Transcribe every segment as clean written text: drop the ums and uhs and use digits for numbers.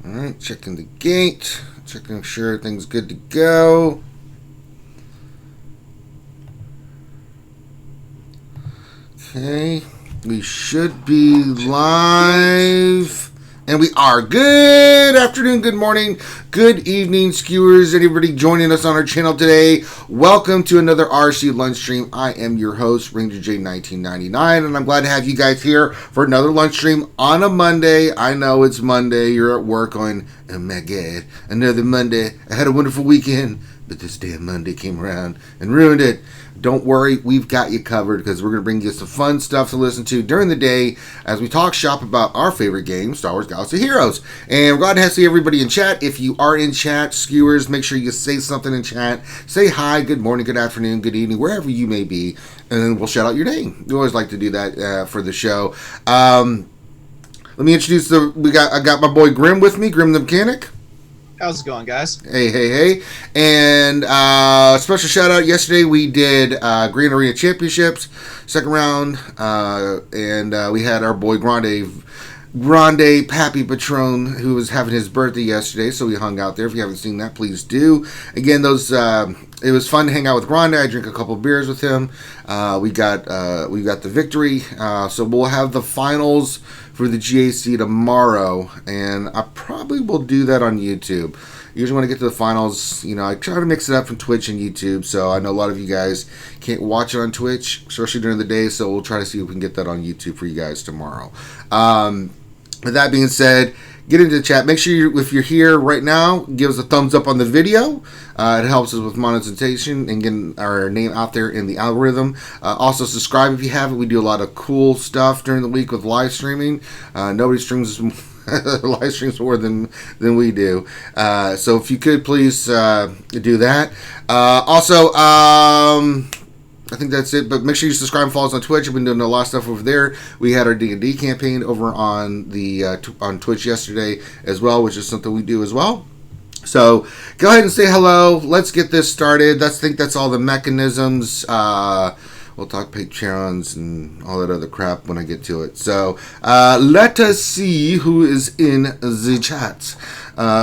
Alright, checking the gate. Checking sure everything's good to go. Okay. We should be live. And we are. Good afternoon, good morning, good evening, skewers. Anybody joining us on our channel today, welcome to another RSG Lunch stream. I am your host, Ranger J1999, and I'm glad to have you guys here for another lunch stream on a Monday. I know it's Monday. You're at work going, oh my God, another Monday. I had a wonderful weekend, but this damn Monday came around and ruined it. Don't worry, we've got you covered because we're going to bring you some fun stuff to listen to during the day as we talk shop about our favorite game, Star Wars Galaxy of Heroes. And we're glad to see everybody in chat. If you are in chat, skewers, make sure you say something in chat. Say hi, good morning, good afternoon, good evening, wherever you may be, and then we'll shout out your name. We always like to do that for the show. Let me introduce I got my boy Grim with me, Grim the Mechanic. How's it going, guys? Hey. And special shout out, yesterday we did Green Arena Championships, second round, and we had our boy Grande Pappy Patron, who was having his birthday yesterday, so we hung out there. If you haven't seen that, please do. Again, it was fun to hang out with Grande. I drink a couple of beers with him. We got the victory, so we'll have the finals for the GAC tomorrow, and I probably will do that on YouTube. Usually when I get to the finals, I try to mix it up from Twitch and YouTube, so I know a lot of you guys can't watch it on Twitch, especially during the day, so we'll try to see if we can get that on YouTube for you guys tomorrow. With that being said, get into the chat. Make sure if you're here right now, give us a thumbs up on the video. It helps us with monetization and getting our name out there in the algorithm. Also, subscribe if you haven't. We do a lot of cool stuff during the week with live streaming. Nobody streams live streams more than we do. So if you could, please do that. Also, I think that's it, but make sure you subscribe and follow us on Twitch. We've been doing a lot of stuff over there. We had our D&D campaign over on the on Twitch yesterday as well, which is something we do as well. So go ahead and say hello. Let's get this started. I think that's all the mechanisms. We'll talk Patreons and all that other crap when I get to it. So let us see who is in the chat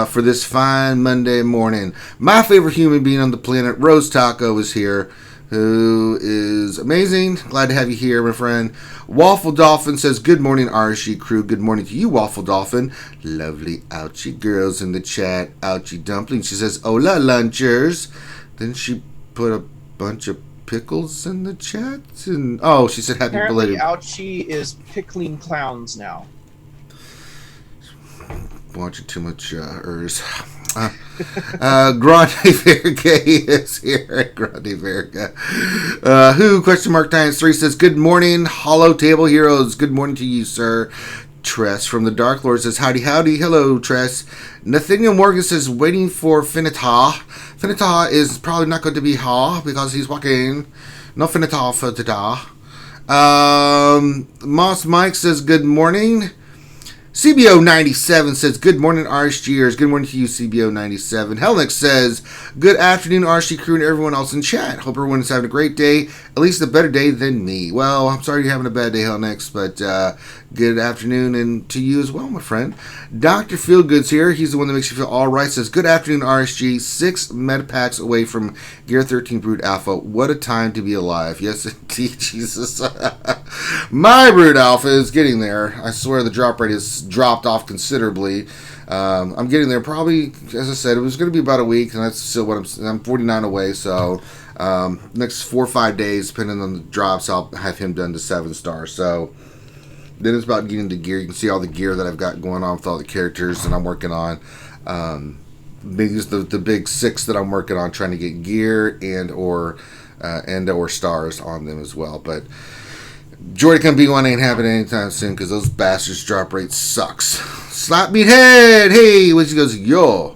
for this fine Monday morning. My favorite human being on the planet, Rose Taco, is here, who is amazing. Glad to have you here, my friend. Waffle Dolphin says, good morning, RSG crew. Good morning to you, Waffle Dolphin. Lovely ouchie girls in the chat. Ouchie Dumpling. She says, hola, lunchers. Then she put a bunch of pickles in the chat. And she said happy Apparently, belated. Ouchie is pickling clowns now. Watching too much Grande Verga is here. Grande Verga. Who? Question mark times 3 says, good morning, Hollow Table Heroes. Good morning to you, sir. Tress from the Dark Lord says, howdy. Hello, Tress. Nathaniel Morgan says, waiting for Finita. Finita is probably not going to be ha because he's walking. No Finita for today. Moss Mike says, good morning. CBO97 says, good morning, RSGers. Good morning to you, CBO97. Helnix says, good afternoon, RSG crew and everyone else in chat. Hope everyone is having a great day, at least a better day than me. Well, I'm sorry you're having a bad day, Helnix, but good afternoon and to you as well, my friend. Dr. Feelgood's here. He's the one that makes you feel all right. Says, good afternoon, RSG. 6 metapacks away from Gear 13 Brood Alpha. What a time to be alive. Yes, indeed, Jesus. My Brood Alpha is getting there. I swear the drop rate has dropped off considerably. I'm getting there probably, as I said, it was going to be about a week, and that's still what I'm 49 away, so next 4 or 5 days, depending on the drops, I'll have him done to 7 stars. So then it's about getting the gear. You can see all the gear that I've got going on with all the characters that I'm working on. The big 6 that I'm working on, trying to get gear and or stars on them as well. But Jordan B1 ain't happening anytime soon because those bastards drop rate sucks. Slap me head. Hey, when she goes, yo,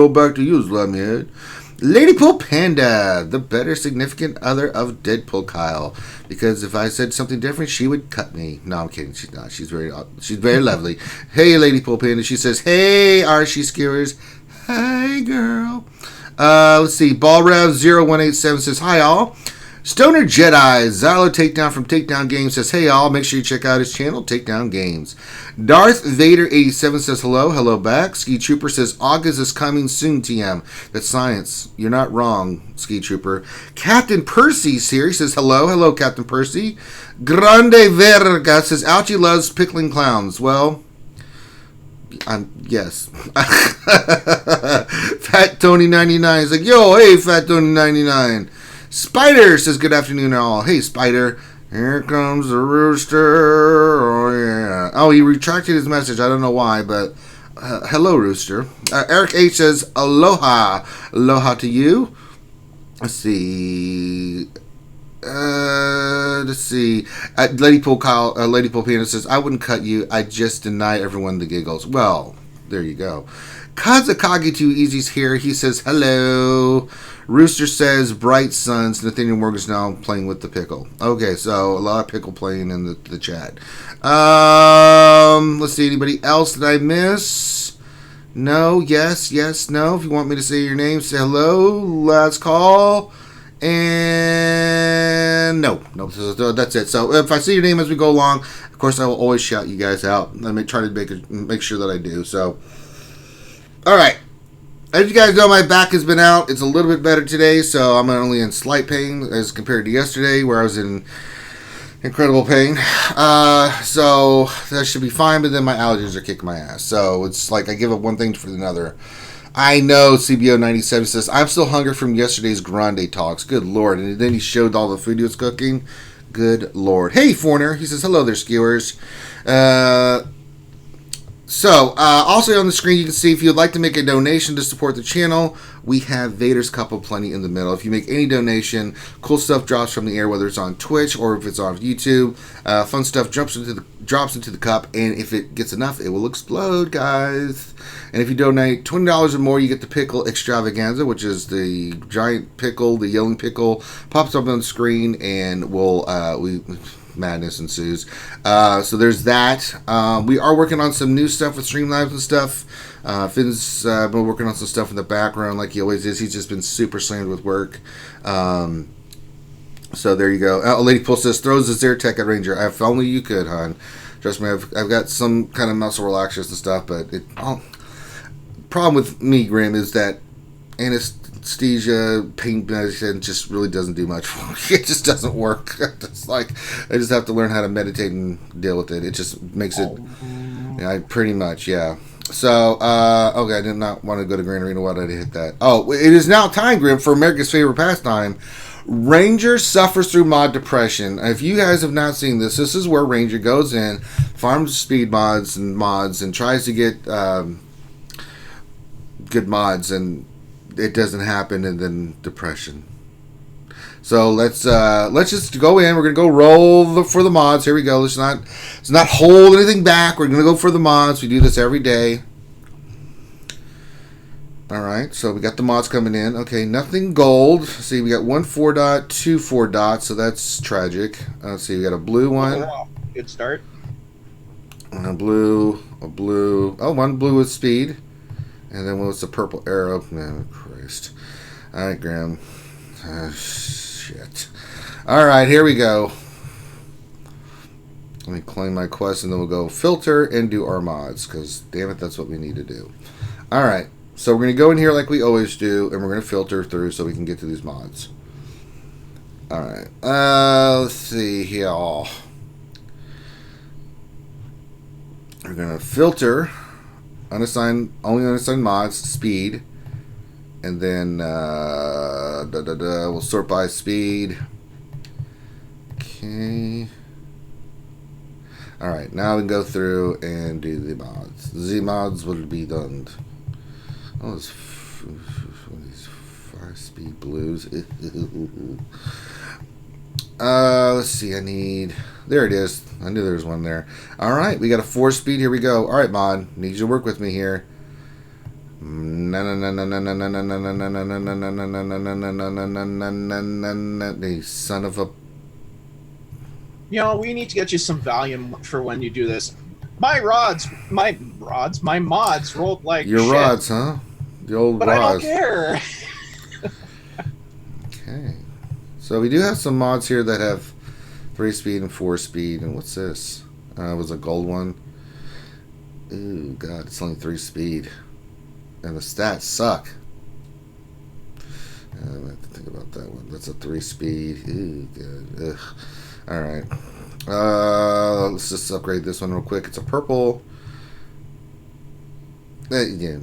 back to you, slap me head. Ladypool Panda, the better significant other of Deadpool Kyle. Because if I said something different, she would cut me. No, I'm kidding. She's not. She's very lovely. Hey, Ladypool Panda. She says, hey, RSG Skewers. Hi, girl. Let's see. Ballrev0187 says, hi, all. Stoner Jedi, Xylo Takedown from Takedown Games says, hey all, make sure you check out his channel, Takedown Games. Darth Vader 87 says hello, hello back. Ski Trooper says, August is coming soon, TM. That's science. You're not wrong, Ski Trooper. Captain Percy's here. He says, hello, hello, Captain Percy. Grande Verga says, Ouchie loves pickling clowns. Well, yes. Fat Tony 99 is like, yo, hey, Fat Tony 99. Spider says, good afternoon all. Hey, Spider. Here comes the rooster. Oh, yeah. Oh, he retracted his message. I don't know why, but hello, rooster. Eric H says, aloha. Aloha to you. Let's see. Lady Pool Piano says, I wouldn't cut you. I just deny everyone the giggles. Well, there you go. Kazakagi 2 Easy's here. He says, hello. Rooster says, bright suns. Nathaniel Morgan's now playing with the pickle. Okay, so a lot of pickle playing in the chat. Let's see, anybody else that I miss? No, yes, no. If you want me to say your name, say hello. Last call. And no, that's it. So if I see your name as we go along, of course I will always shout you guys out. I may try to make sure that I do. So, all right. As you guys know, my back has been out. It's a little bit better today, so I'm only in slight pain as compared to yesterday, where I was in incredible pain. So that should be fine, but then my allergies are kicking my ass. So it's like I give up one thing for another. I know CBO 97 says, I'm still hungry from yesterday's Grande talks. Good Lord. And then he showed all the food he was cooking. Good Lord. Hey, Foreigner. He says, hello there, skewers. Also on the screen, you can see if you'd like to make a donation to support the channel, we have Vader's Cup of Plenty in the middle. If you make any donation, cool stuff drops from the air, whether it's on Twitch or if it's on YouTube. Fun stuff drops into the cup, and if it gets enough, it will explode, guys. And if you donate $20 or more, you get the pickle extravaganza, which is the giant pickle, the yelling pickle, pops up on the screen, and madness ensues. So there's that. We are working on some new stuff with Streamlabs and stuff. Finn's been working on some stuff in the background like he always is. He's just been super slammed with work. So there you go. Lady Pull says, throws a Zyrtec at Ranger. If only you could, hon. Trust me, I've got some kind of muscle relaxers and stuff, but problem with me, Grim, is that anesthesia, pain medicine just really doesn't do much for me. It just doesn't work. It's like I just have to learn how to meditate and deal with it. It just makes it, pretty much, yeah. So, okay, I did not want to go to Grand Arena. Why did I hit that? Oh, it is now time, Grim, for America's favorite pastime. Ranger suffers through mod depression. If you guys have not seen this is where Ranger goes in, farms speed mods, and tries to get good mods, and it doesn't happen, and then depression. So let's just go in. We're gonna go roll for the mods. Here we go. Let's not hold anything back. We're gonna go for the mods. We do this every day. All right. So we got the mods coming in. Okay, nothing gold. See, we got 1 4 dot, 2 4 dots. So that's tragic. Let's see. We got a blue one. Good start. A blue. Oh, one blue with speed. And then what's the purple arrow? Oh, Christ. All right, Graham. Shit. All right, here we go. Let me claim my quest, and then we'll go filter and do our mods, because, damn it, that's what we need to do. All right, so we're going to go in here like we always do, and we're going to filter through so we can get to these mods. All right. Let's see here. We're going to filter... only unassigned mods, speed, and then we'll sort by speed. Okay. All right, now we can go through and do the mods. The mods will be done. Oh, these 5-speed blues. Let's see. There it is. I knew there was one there. All right, we got a 4-speed. Here we go. All right, mod. Need you to work with me here. The son of a. We need to get you some Valium for when you do this. My mods rolled like your shit. rods, huh? The old but rods. I don't care. Okay. So we do have some mods here that have 3 speed and 4 speed. And what's this? It was a gold one. Ooh, God, it's only 3 speed. And the stats suck. I have to think about that one. That's a 3 speed. Ooh, good. Ugh. Alright. Let's just upgrade this one real quick. It's a purple. Yeah.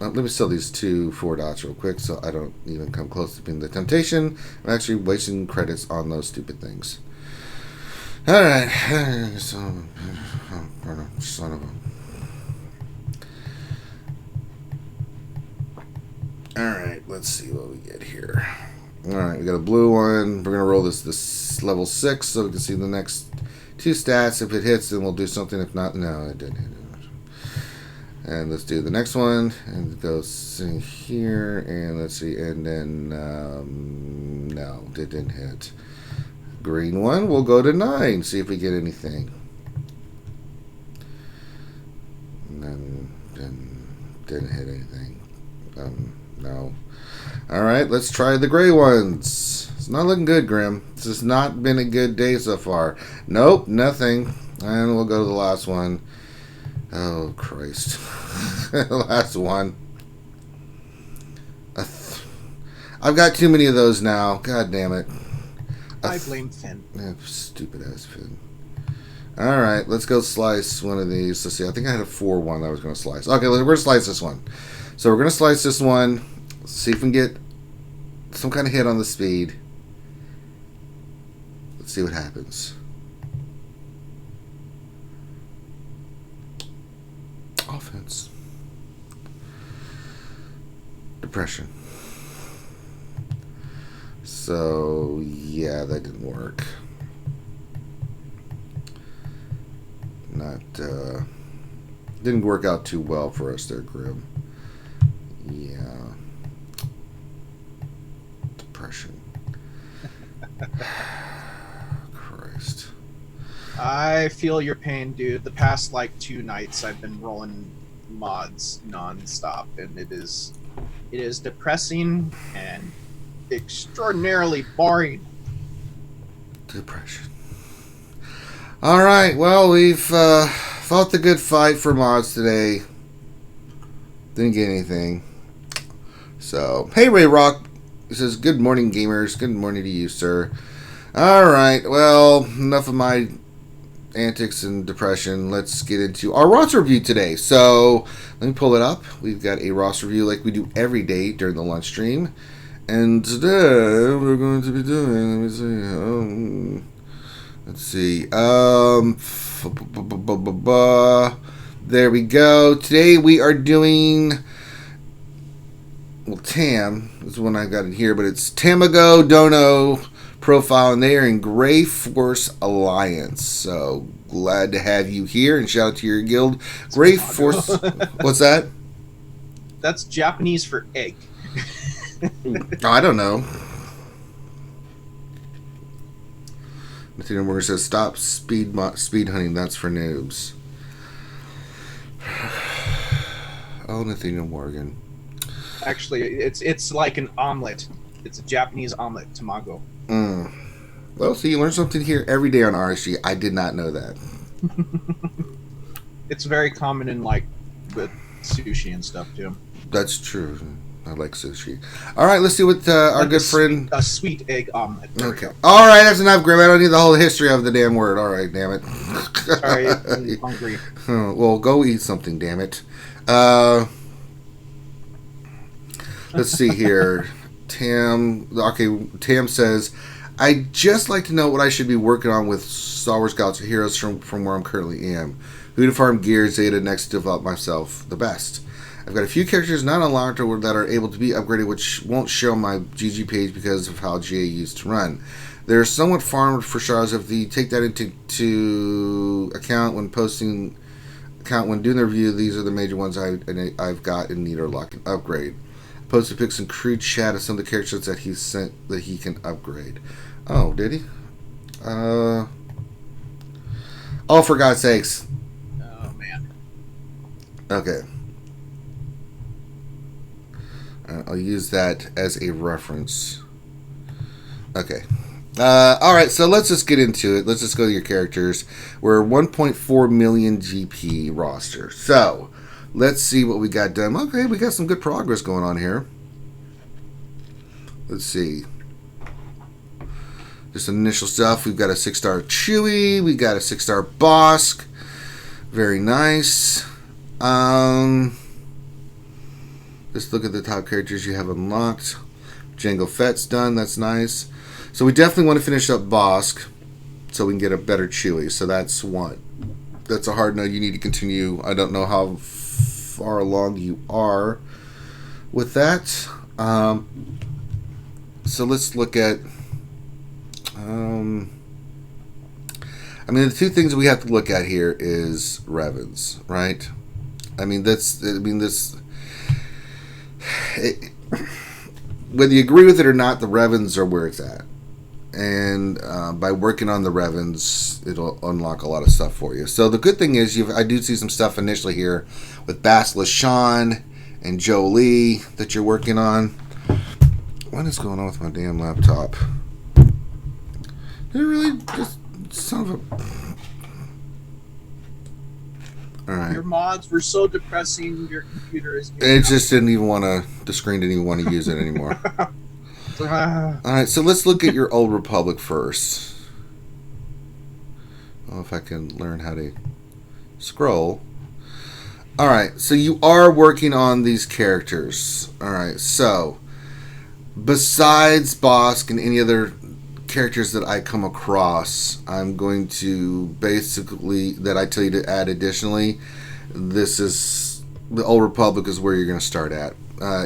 Let me sell these 2 4 dots real quick so I don't even come close to being the temptation. I'm actually wasting credits on those stupid things. Alright. Son of a... Alright, let's see what we get here. Alright, we got a blue one. We're going to roll this level 6 so we can see the next 2 stats. If it hits, then we'll do something. If not, no, it didn't hit. And let's do the next one. And it goes in here. And let's see. And then, no, it didn't hit. Green one, we'll go to 9. See if we get anything. And then didn't hit anything. No. Alright, let's try the gray ones. It's not looking good, Grim. This has not been a good day so far. Nope, nothing. And we'll go to the last one. Oh, Christ. Last one. I've got too many of those now. God damn it. I blame Finn. Stupid ass Finn. Alright, let's go slice one of these. Let's see. I think I had a 4-1 that I was going to slice. Okay, we're going to slice this one. So we're going to slice this one. See if we can get some kind of hit on the speed. Let's see what happens. Offense. Depression. So, yeah, that didn't work. Didn't work out too well for us there, Grim. Yeah. Depression. Christ. I feel your pain, dude. The past, 2 nights I've been rolling mods non-stop, and it is depressing and extraordinarily boring. Depression. Alright, well, we've fought the good fight for mods today. Didn't get anything. So, hey, Ray Rock. He says, good morning, gamers. Good morning to you, sir. Alright, well, enough of my antics and depression. Let's get into our roster review today. So, let me pull it up. We've got a roster review like we do every day during the lunch stream. And today, we're going to be doing, let's see, there we go. Today we are doing, well, Tam is the one I got in here, but it's Tamago Dono profile, and they are in Gray Force Alliance. So glad to have you here, and shout out to your guild. Gray Force, what's that? That's Japanese for egg. I don't know. Nathaniel Morgan says, stop speed hunting. That's for noobs. Oh, Nathaniel Morgan. Actually, it's like an omelet. It's a Japanese omelet, tamago. Well, see, you learn something here every day on RSG. I did not know that. It's very common in with sushi and stuff too. That's true. I like sushi. All right, let's see what our good friend... A sweet egg omelet. Okay. All right, that's enough, Grim. I don't need the whole history of the damn word. All right, damn it. Sorry, I'm hungry. Well, go eat something, damn it. Let's see here. Tam says, I'd just like to know what I should be working on with Star Wars Galaxy Heroes from where I'm currently am. Who to farm gear, Zeta, next to develop myself the best. I've got a few characters not unlocked or that are able to be upgraded, which won't show on my GG page because of how GA used to run. They're somewhat farmed for shards. If you take that into account when doing the review, these are the major ones I've got in need or lock and upgrade. Posted pics and crude chat of some of the characters that he sent that he can upgrade. Oh, did he? Oh, for God's sakes. Oh, man. Okay. I'll use that as a reference. Okay. All right, so let's just get into it. Let's just go to your characters. We're 1.4 million GP roster. So let's see what we got done. Okay, we got some good progress going on here. Let's see. Just some initial stuff. We've got a 6-star Chewie. We got a 6-star Bosk. Very nice. Just look at the top characters you have unlocked. Jango Fett's done. That's nice. So we definitely want to finish up Bosk so we can get a better Chewie. So that's one. That's a hard node you need to continue. I don't know how far along you are with that. So let's look at... the two things we have to look at here is Revens, right? Whether you agree with it or not, the Revens are where it's at. And by working on the Revens, it'll unlock a lot of stuff for you. So the good thing is, I do see some stuff initially here with Basilisk Sean and Jolie that you're working on. What is going on with my damn laptop? Did it really just... Son of a... Alright. Your mods were so depressing, your computer is... It just didn't even want to... The screen didn't even want to use it anymore. Alright, so let's look at your Old Republic first. Oh, if I can learn how to scroll. Alright, so you are working on these characters. Alright, so... Besides Bosk and any other characters that I come across, I'm going to basically, that I tell you to add additionally, this is, the Old Republic is where you're going to start at.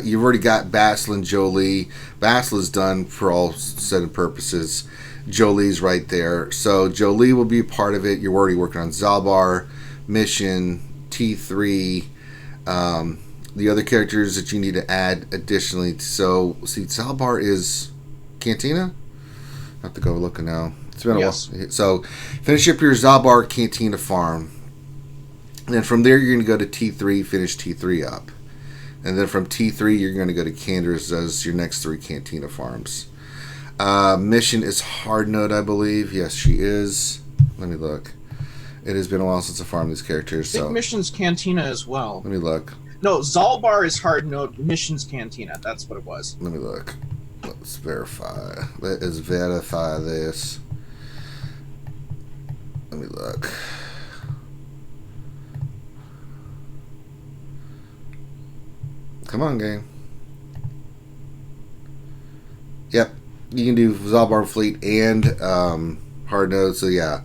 You've already got Basil and Jolie. Basil is done for all set and purposes. Jolie's right there. So Jolie will be a part of it. You're already working on Zalbar, Mission, T3, the other characters that you need to add additionally. So, see, Zalbar is Cantina? I have to go looking now. It's been a while. So, finish up your Zalbar Cantina farm. And then from there, you're going to go to T3, finish T3 up. And then from T3, you're going to go to Cander's as your next 3 Cantina farms. Mission is hard node, I believe. Yes, she is. Let me look. It has been a while since I farmed these characters. I think Mission's Cantina as well. Let me look. No, Zalbar is hard node. Mission's Cantina. That's what it was. Let me look. Let's verify. Let us verify this. Let me look. Come on, game. Yep. You can do Zalbar Fleet and hard node, so yeah.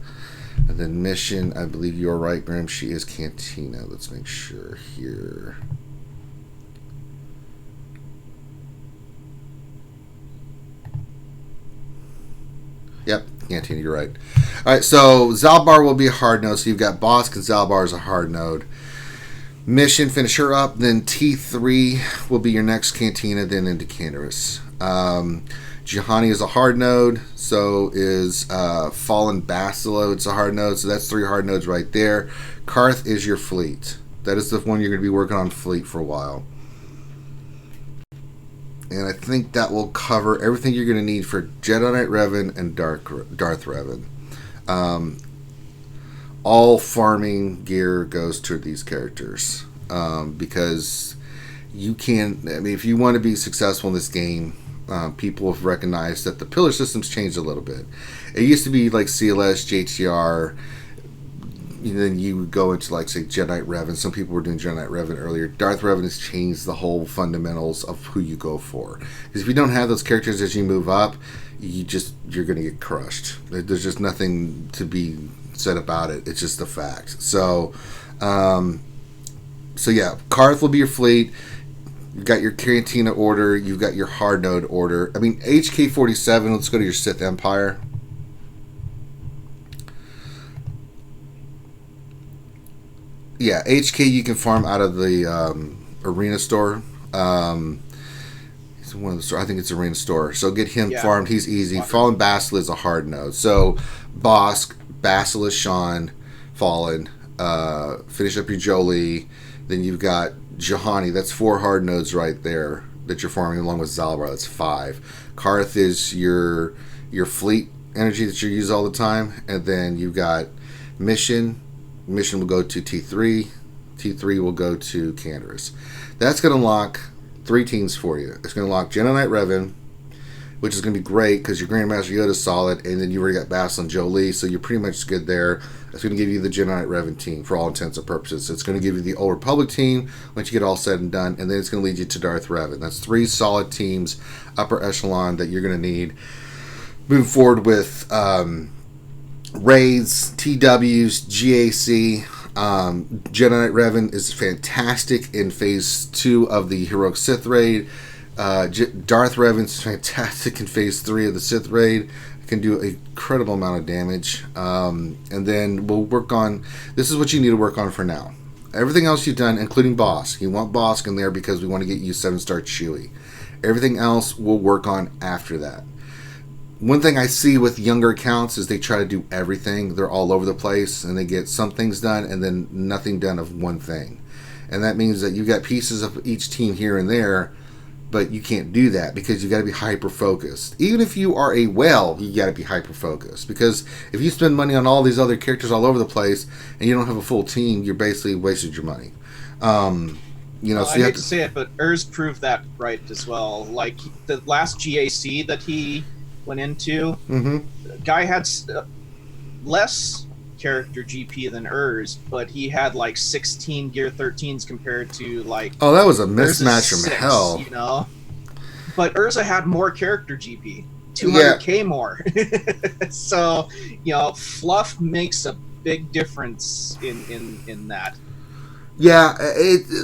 And then Mission, I believe you're right, Graham. She is Cantina. Let's make sure here. Yep, Cantina, you're right. Alright, so Zalbar will be a hard node. So you've got Bosk and Zalbar as a hard node. Mission, finish her up. Then T3 will be your next Cantina, then into Canderous. Juhani is a hard node. So is Fallen Basilo. It's a hard node. So that's 3 hard nodes right there. Karth is your fleet. That is the one you're going to be working on fleet for a while. And I think that will cover everything you're going to need for Jedi Knight Revan and Darth Revan. All farming gear goes to these characters. Because you can... I mean, if you want to be successful in this game, people have recognized that the pillar system's changed a little bit. It used to be like CLS, JTR... Then you would go into, like, say, Jedi Knight Revan. Some people were doing Jedi Knight Revan earlier. Darth Revan has changed the whole fundamentals of who you go for. Because if you don't have those characters as you move up, you're going to get crushed. There's just nothing to be said about it. It's just a fact. So yeah, Karth will be your fleet. You've got your Cantina order. You've got your hard node order. I mean, HK-47, let's go to your Sith Empire. Yeah, HK you can farm out of the arena store. It's one of the store. I think it's arena store. So get him farmed. He's easy. Fallen Basil is a hard node. So Bosk, Basilisk Sean, Fallen. Finish up your Jolie. Then you've got Juhani. That's 4 hard nodes right there that you're farming along with Zalbar. That's 5. Karth is your your fleet energy that you use all the time, and then you've got mission. Mission will go to T3. T3 will go to Canderous. That's going to unlock 3 teams for you. It's going to unlock Jedi Knight Revan, which is going to be great because your Grandmaster Yoda is solid, and then you already got Basil and Jolie, so you're pretty much good there. It's going to give you the Jedi Knight Revan team for all intents and purposes. It's going to give you the Old Republic team once you get all said and done, and then it's going to lead you to Darth Revan. That's 3 solid teams, upper echelon, that you're going to need. Moving forward with raids, TWs, GAC. Jedi Knight Revan is fantastic in Phase 2 of the Heroic Sith raid. Darth Revan is fantastic in Phase 3 of the Sith raid. Can do an incredible amount of damage. And then we'll work on... This is what you need to work on for now. Everything else you've done, including Bosk. You want Bosk in there because we want to get you 7-star Chewie. Everything else we'll work on after that. One thing I see with younger accounts is they try to do everything. They're all over the place, and they get some things done and then nothing done of one thing. And that means that you've got pieces of each team here and there, but you can't do that because you got to be hyper-focused. Even if you are a whale, you got to be hyper-focused. Because if you spend money on all these other characters all over the place and you don't have a full team, you're basically wasted your money. I hate to say it, but Urz proved that right as well. Like, the last GAC that he went into, the guy had less character GP than Urz, but he had like 16 Gear 13s compared to like... Oh, that was a mismatch from hell. You know? But Urza had more character GP. 200k more. So, fluff makes a big difference in that. Yeah,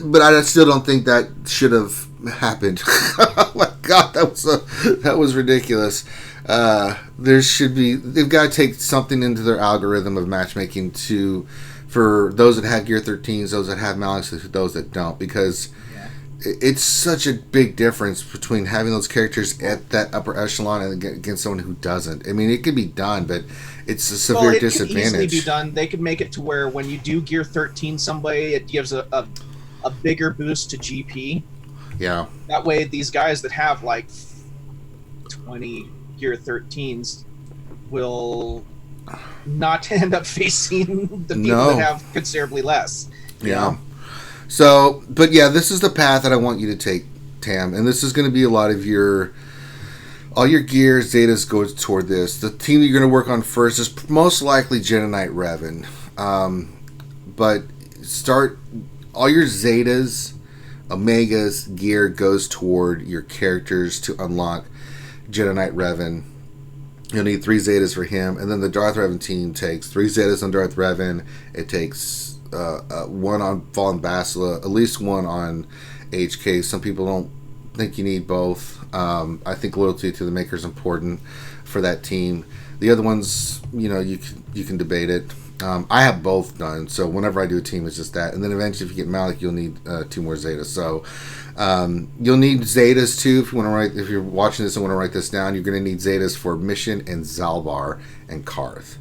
but I still don't think that should have happened. Oh my god, that was ridiculous. They've got to take something into their algorithm of matchmaking for those that have Gear 13s, those that have Maliks, those that don't, because it's such a big difference between having those characters at that upper echelon and against someone who doesn't. I mean, it could be done, but it's a severe disadvantage. Could easily be done. They could make it to where when you do Gear 13 somebody, it gives a bigger boost to GP. Yeah. That way, these guys that have like 20 Gear 13s will not end up facing the people that have considerably less. Yeah. So, but yeah, this is the path that I want you to take, Tam, and this is going to be a lot of all your gears, Zetas go toward this. The team that you're going to work on first is most likely Jedi Knight Revan, but start all your Zetas, Omegas, gear goes toward your characters to unlock Jedi Knight Revan. You'll need 3 Zetas for him, and then the Darth Revan team takes 3 Zetas on Darth Revan. It takes 1 on Fallen Bastila, at least 1 on HK. Some people don't think you need both. I think loyalty to the maker is important for that team. The other ones, you can debate it. I have both done, so whenever I do a team, it's just that. And then eventually, if you get Malik, you'll need 2 more Zetas. So you'll need Zetas too if you want to write. If you're watching this and want to write this down, you're going to need Zetas for Mission and Zalbar and Karth.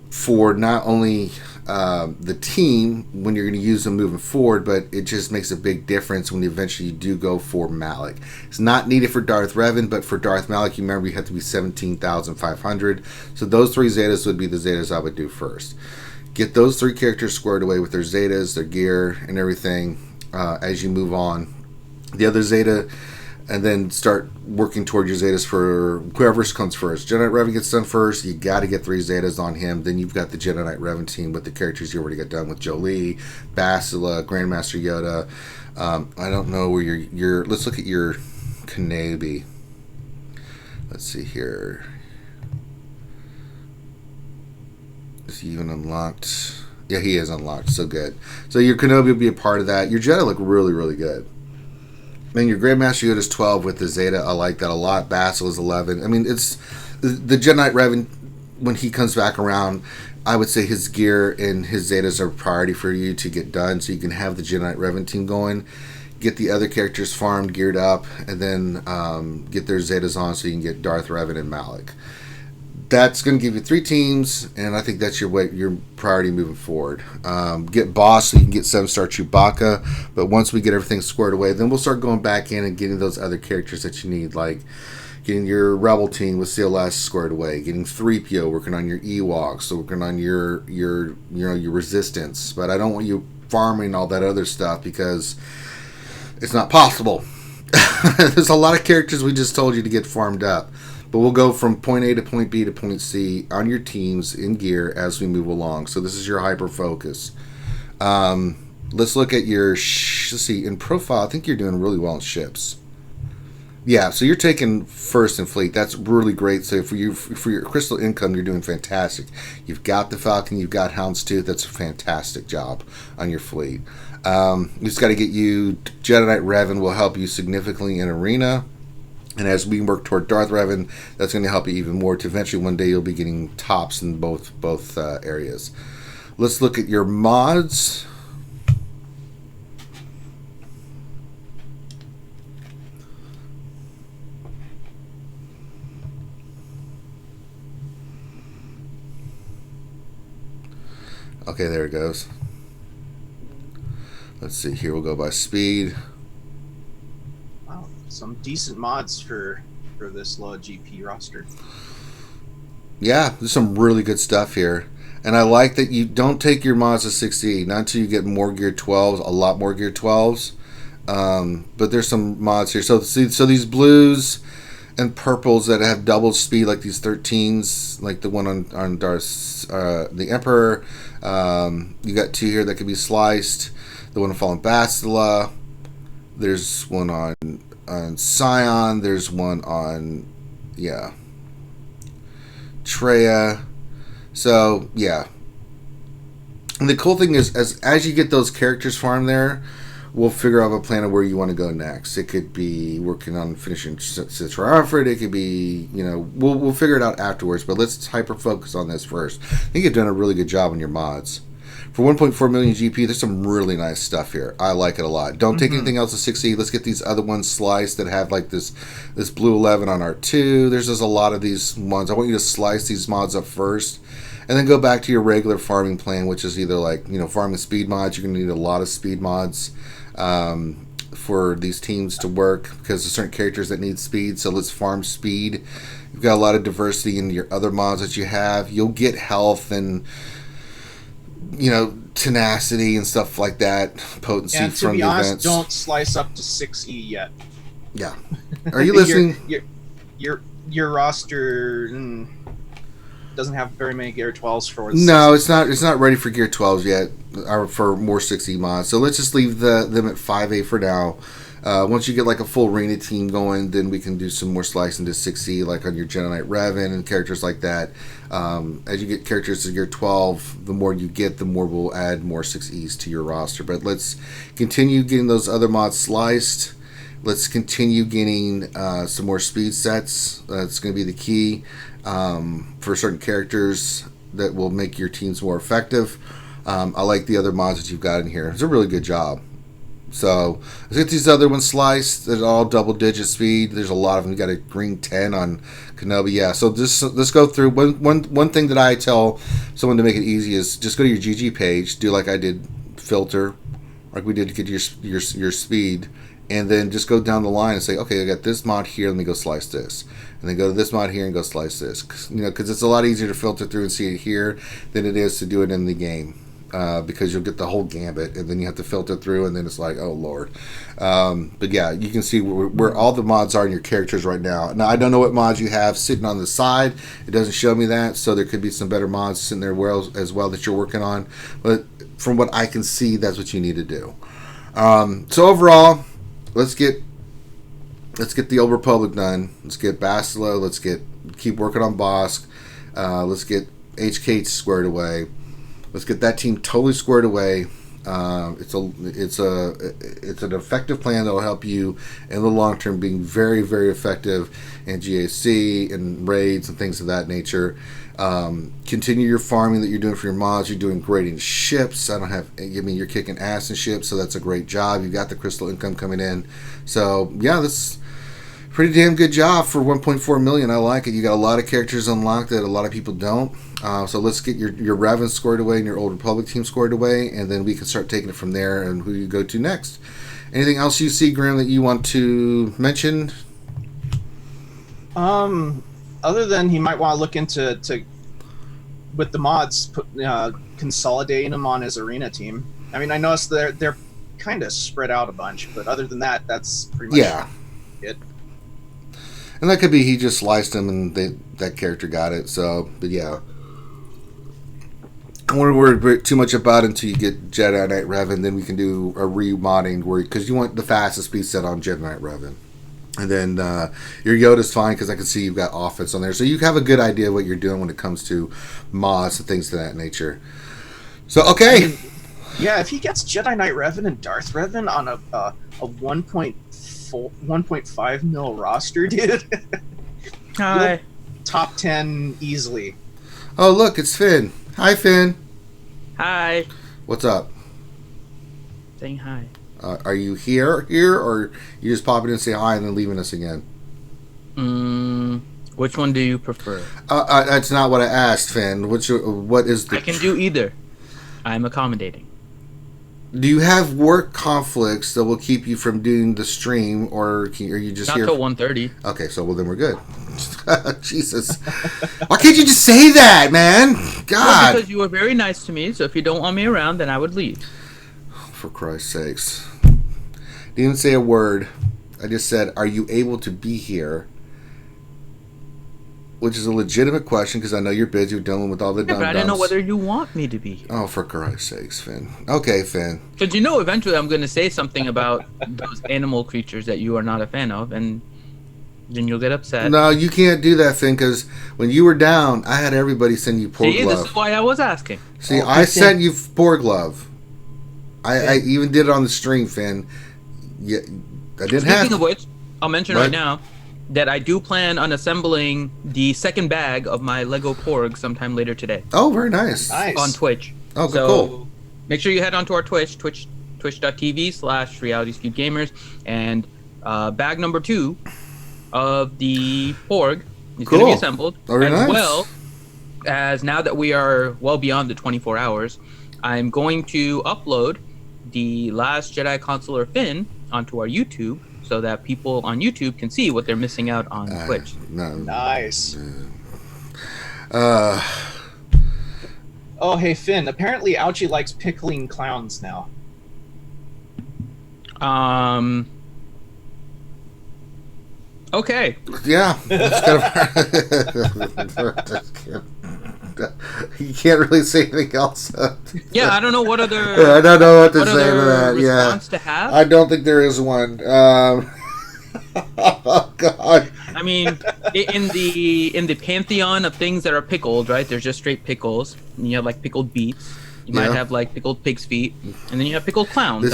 For not only the team when you're going to use them moving forward, but it just makes a big difference when eventually you do go for Malik. It's not needed for Darth Revan, but for Darth Malik, you remember you have to be 17,500. So those 3 Zetas would be the Zetas I would do first. Get those 3 characters squared away with their Zetas, their gear, and everything as you move on. The other Zeta, and then start working toward your Zetas for whoever comes first. Jedi Knight Revan gets done first. You got to get 3 Zetas on him. Then you've got the Jedi Knight Revan team with the characters you already got done with Jolie, Bastila, Grandmaster Yoda. I don't know where your. Let's look at your Kenobi. Let's see here. Is he even unlocked? Yeah, he is unlocked. So good. So your Kenobi will be a part of that. Your Jedi look really, really good. I mean, your Grandmaster Yoda is 12 with the Zeta. I like that a lot. Basil is 11. I mean, it's the Jedi Knight Revan, when he comes back around, I would say his gear and his Zetas are a priority for you to get done so you can have the Jedi Knight Revan team going. Get the other characters farmed, geared up, and then get their Zetas on so you can get Darth Revan and Malik. That's going to give you 3 teams, and I think that's your priority moving forward. Get Boss so you can get 7-star Chewbacca, but once we get everything squared away, then we'll start going back in and getting those other characters that you need, like Getting your Rebel team with CLS squared away. Getting 3PO, working on your Ewoks, so working on your resistance. But I don't want you farming all that other stuff because it's not possible. There's a lot of characters we just told you to get farmed up. But we'll go from point A to point B to point C on your teams in gear as we move along. So this is your hyper focus. Let's look at your, let's see, in profile, I think you're doing really well in ships. Yeah, so you're taking first in fleet. That's really great. So for your crystal income, you're doing fantastic. You've got the Falcon, you've got Houndstooth. That's a fantastic job on your fleet. You just got to get you, Jedi Knight Revan will help you significantly in Arena. And as we work toward Darth Revan, that's going to help you even more to eventually one day you'll be getting tops in both areas. Let's look at your mods. Okay, there it goes. Let's see here. We'll go by speed. Wow, some decent mods for this low GP roster. Yeah, there's some really good stuff here. And I like that you don't take your mods to 60, not until you get more Gear 12s, a lot more Gear 12s. But there's some mods here. So these blues and purples that have double speed, like these 13s, like the one on Darth, the Emperor. You got 2 here that can be sliced. The one on Fallen Bastila. There's one on Scion. There's one on, Treya. So yeah. And the cool thing is, as you get those characters farmed there, we'll figure out a plan of where you want to go next. It could be working on finishing Citriafrid. It could be, we'll figure it out afterwards. But let's hyper focus on this first. I think you've done a really good job on your mods. For 1.4 million GP, there's some really nice stuff here. I like it a lot. Don't take anything else to 60. Let's get these other ones sliced that have like this blue 11 on R2. There's just a lot of these ones. I want you to slice these mods up first. And then go back to your regular farming plan, which is either like, farming speed mods. You're going to need a lot of speed mods for these teams to work because there's certain characters that need speed. So let's farm speed. You've got a lot of diversity in your other mods that you have. You'll get health and, tenacity and stuff like that. Potency and from the honest, events. Don't slice up to 6E yet. Yeah. Are you listening? Your roster doesn't have very many Gear 12s for. No, it's not. It's not ready for Gear 12s yet, or for more 6E mods. So let's just leave them at 5A for now. Once you get like a full arena team going, then we can do some more slicing to 6E, like on your Jedi Knight Revan and characters like that. As you get characters to Gear 12, the more you get, the more we'll add more 6Es to your roster. But let's continue getting those other mods sliced. Let's continue getting some more speed sets. That's going to be the key for certain characters that will make your teams more effective. I like the other mods that you've got in here. It's a really good job. So let's get these other ones sliced. They're all double-digit speed. There's a lot of them. You got a green 10 on Kenobi. Yeah. So let's go through one thing that I tell someone to make it easy is just go to your GG page, do like I did, filter, like we did to get your speed, and then just go down the line and say, okay, I got this mod here. Let me go slice this, and then go to this mod here and go slice this. Because it's a lot easier to filter through and see it here than it is to do it in the game. Because you'll get the whole gambit, and then you have to filter through, and then it's like, oh lord. But yeah, you can see where all the mods are in your characters right now. Now I don't know what mods you have sitting on the side. It doesn't show me that, so there could be some better mods sitting there as well that you're working on. But from what I can see, that's what you need to do. So overall, let's get the Old Republic done. Let's get Bastila. Let's keep working on Bosk. Let's get HK squared away. Let's get that team totally squared away. It's an effective plan that will help you in the long term, being very, very effective in GAC and raids and things of that nature. Continue your farming that you're doing for your mods. You're doing great in ships. You're kicking ass in ships, so that's a great job. You've got the crystal income coming in. So yeah, this. Pretty damn good job for 1.4 million. I like it. You got a lot of characters unlocked that a lot of people don't. So let's get your Revan scored away and your Old Republic team scored away, and then we can start taking it from there and who you go to next. Anything else you see, Graham, that you want to mention? Other than he might want to look into with the mods, consolidating them on his arena team. I mean, I noticed they're kind of spread out a bunch, but other than that, that's pretty much it. And that could be he just sliced him and that character got it. So, but yeah. I won't worry too much about it until you get Jedi Knight Revan. Then we can do a remodding because you want the fastest speed set on Jedi Knight Revan. And then your Yoda's fine because I can see you've got offense on there. So you have a good idea what you're doing when it comes to mods and things of that nature. So, okay. I mean, yeah, if he gets Jedi Knight Revan and Darth Revan on a 1.5 mil roster, dude. Hi. Top 10 easily. Oh, look, it's Finn. Hi, Finn. Hi. What's up? Saying hi. Are you here, or you just popping in and say hi and then leaving us again? Which one do you prefer? That's not what I asked, Finn. What is the? I can do either. I'm accommodating. Do you have work conflicts that will keep you from doing the stream, or are you just not here? Not till 1:30. Okay, so then we're good. Jesus, why can't you just say that, man? God. Well, because you were very nice to me. So if you don't want me around, then I would leave. For Christ's sakes. Didn't say a word. I just said, are you able to be here? Which is a legitimate question because I know you're busy dealing with all the but I don't know whether you want me to be here. Oh, for Christ's sakes, Finn. Okay, Finn. Because eventually I'm going to say something about those animal creatures that you are not a fan of, and then you'll get upset. No, you can't do that, Finn, because when you were down, I had everybody send you poor glove. This is why I was asking. See, I sent you poor glove. I even did it on the stream, Finn. Yeah, I didn't have. Speaking of which, I'll mention right now that I do plan on assembling the second bag of my Lego Porg sometime later today. Oh, very nice. On Twitch. Oh, so cool. Make sure you head onto our twitch.tv/RealitySkewedGamers, and bag number 2 of the Porg is going to be assembled. Very nice. Well as now that we are well beyond the 24 hours, I'm going to upload the Last Jedi Consular Finn onto our YouTube so that people on YouTube can see what they're missing out on Twitch. Nice. Oh, hey, Finn. Apparently, Ouchie likes pickling clowns now. Okay. Yeah. You can't really say anything else. Yeah, I don't know what other. I don't know what to say to that. Response to have. I don't think there is one. Oh God. I mean, in the pantheon of things that are pickled, right? There's just straight pickles. And you have like pickled beets. You might have like pickled pig's feet, and then you have pickled clowns.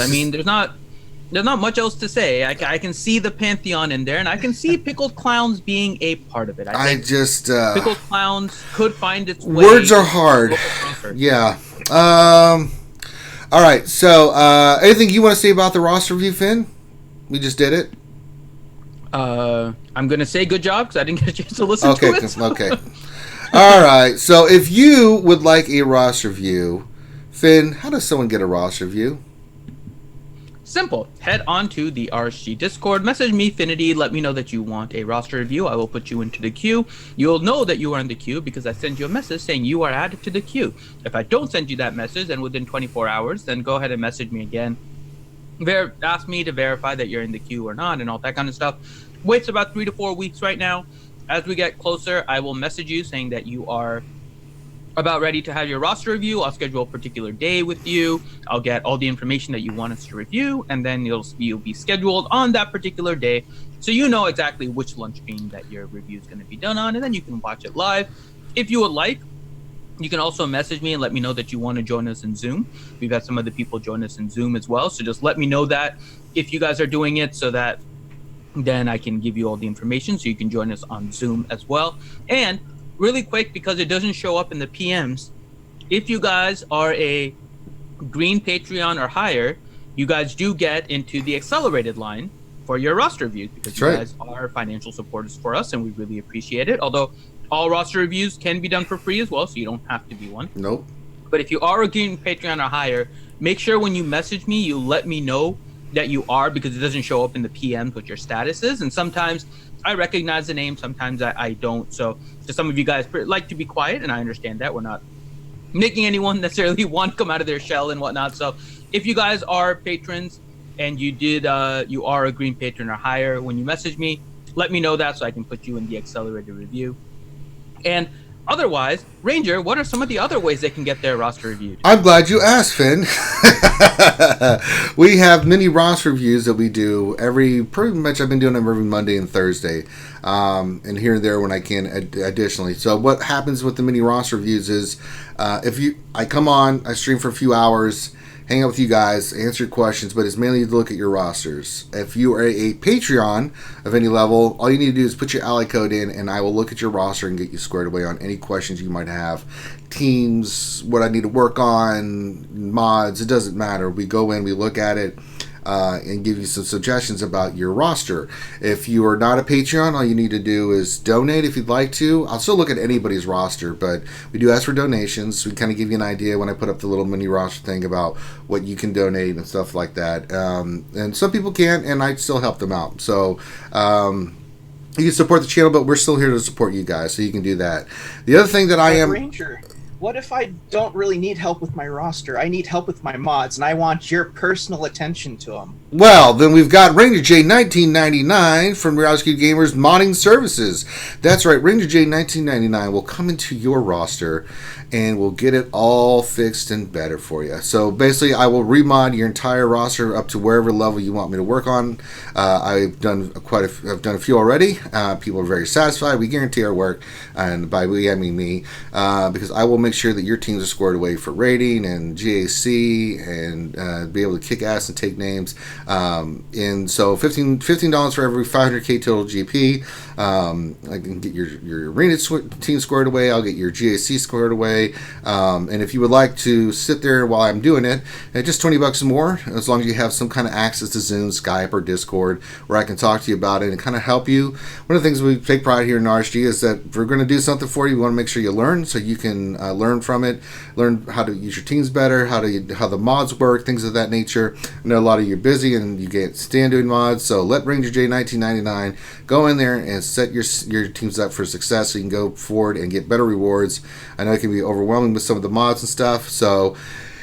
There's not much else to say. I can see the pantheon in there, and I can see pickled clowns being a part of it. I think pickled clowns could find its way. Words are hard. Yeah. All right. So, anything you want to say about the roster review, Finn? We just did it. I'm gonna say good job because I didn't get a chance to listen to it. So. Okay. All right. So, if you would like a roster review, Finn, how does someone get a roster review? Simple. Head on to the RSG Discord, message me, Finity, let me know that you want a roster review. I will put you into the queue. You'll know that you are in the queue because I send you a message saying you are added to the queue. If I don't send you that message, and within 24 hours, then go ahead and message me again. Ask me to verify that you're in the queue or not and all that kind of stuff. Waits about 3 to 4 weeks right now. As we get closer, I will message you saying that you are about ready to have your roster review. I'll schedule a particular day with you. I'll get all the information that you want us to review, and then you'll be scheduled on that particular day, so you know exactly which lunch stream that your review is going to be done on, and then you can watch it live. If you would like, you can also message me and let me know that you want to join us in Zoom. We've had some other people join us in Zoom as well, so just let me know that if you guys are doing it, so that then I can give you all the information so you can join us on Zoom as well. And really quick, because it doesn't show up in the PMs, if you guys are a green Patreon or higher, you guys do get into the accelerated line for your roster reviews, because you guys are financial supporters for us, and we really appreciate it. Although all roster reviews can be done for free as well, so you don't have to be one. Nope. But if you are a green Patreon or higher, make sure when you message me, you let me know that you are, because it doesn't show up in the PMs what your status is. And sometimes I recognize the name. Sometimes I don't. So some of you guys like to be quiet, and I understand that. We're not making anyone necessarily want to come out of their shell and whatnot. So if you guys are patrons and you are a green patron or higher, when you message me, let me know that so I can put you in the accelerated review. And otherwise, Ranger, what are some of the other ways they can get their roster reviewed? I'm glad you asked, Finn. We have mini roster reviews that we do pretty much I've been doing them every Monday and Thursday, and here and there when I can additionally. So what happens with the mini roster reviews is I come on, I stream for a few hours, hang out with you guys, answer your questions, but it's mainly to look at your rosters. If you are a Patreon of any level, all you need to do is put your ally code in, and I will look at your roster and get you squared away on any questions you might have. Teams, what I need to work on, mods, it doesn't matter. We go in, we look at it, and give you some suggestions about your roster. If you are not a Patreon, all you need to do is donate if you'd like to. I'll still look at anybody's roster, but we do ask for donations. We kind of give you an idea when I put up the little mini roster thing about what you can donate and stuff like that. And some people can't, and I still help them out. So you can support the channel, but we're still here to support you guys, so you can do that. The other thing that I am... Ranger, what if I don't really need help with my roster? I need help with my mods, and I want your personal attention to them. Well, then we've got Ranger J 1999 from RSG Gamers Modding Services. That's right, Ranger J 1999 will come into your roster and we'll get it all fixed and better for you. So basically, I will remod your entire roster up to wherever level you want me to work on. I've done a few already. People are very satisfied. We guarantee our work, and by we I mean me, because I will make sure that your teams are scored away for rating and GAC and be able to kick ass and take names. And so $15 for every 500k total GP. I can get your arena team squared away. I'll get your GAC squared away. And if you would like to sit there while I'm doing it, at just $20 more, as long as you have some kind of access to Zoom, Skype, or Discord, where I can talk to you about it and kind of help you. One of the things we take pride here in RSG is that if we're going to do something for you, we want to make sure you learn, so you can learn from it, learn how to use your teams better, how the mods work, things of that nature. I know a lot of you are busy and you can't stand doing mods, so let Ranger J 1999 go in there and set your teams up for success so you can go forward and get better rewards. I know it can be overwhelming with some of the mods and stuff, so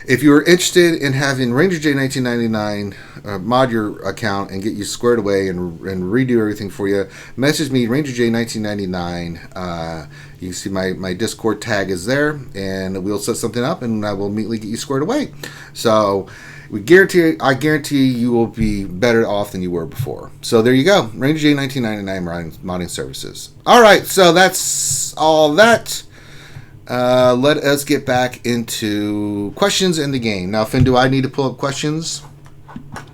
if you are interested in having Ranger J 1999 mod your account and get you squared away and redo everything for you, message me, Ranger J 1999. You can see my Discord tag is there, and we'll set something up, and I will immediately get you squared away. So I guarantee you will be better off than you were before. So there you go, Ranger J 1999 modding services. All right, so that's all that. Let us get back into questions in the game. Now, Finn, do I need to pull up questions?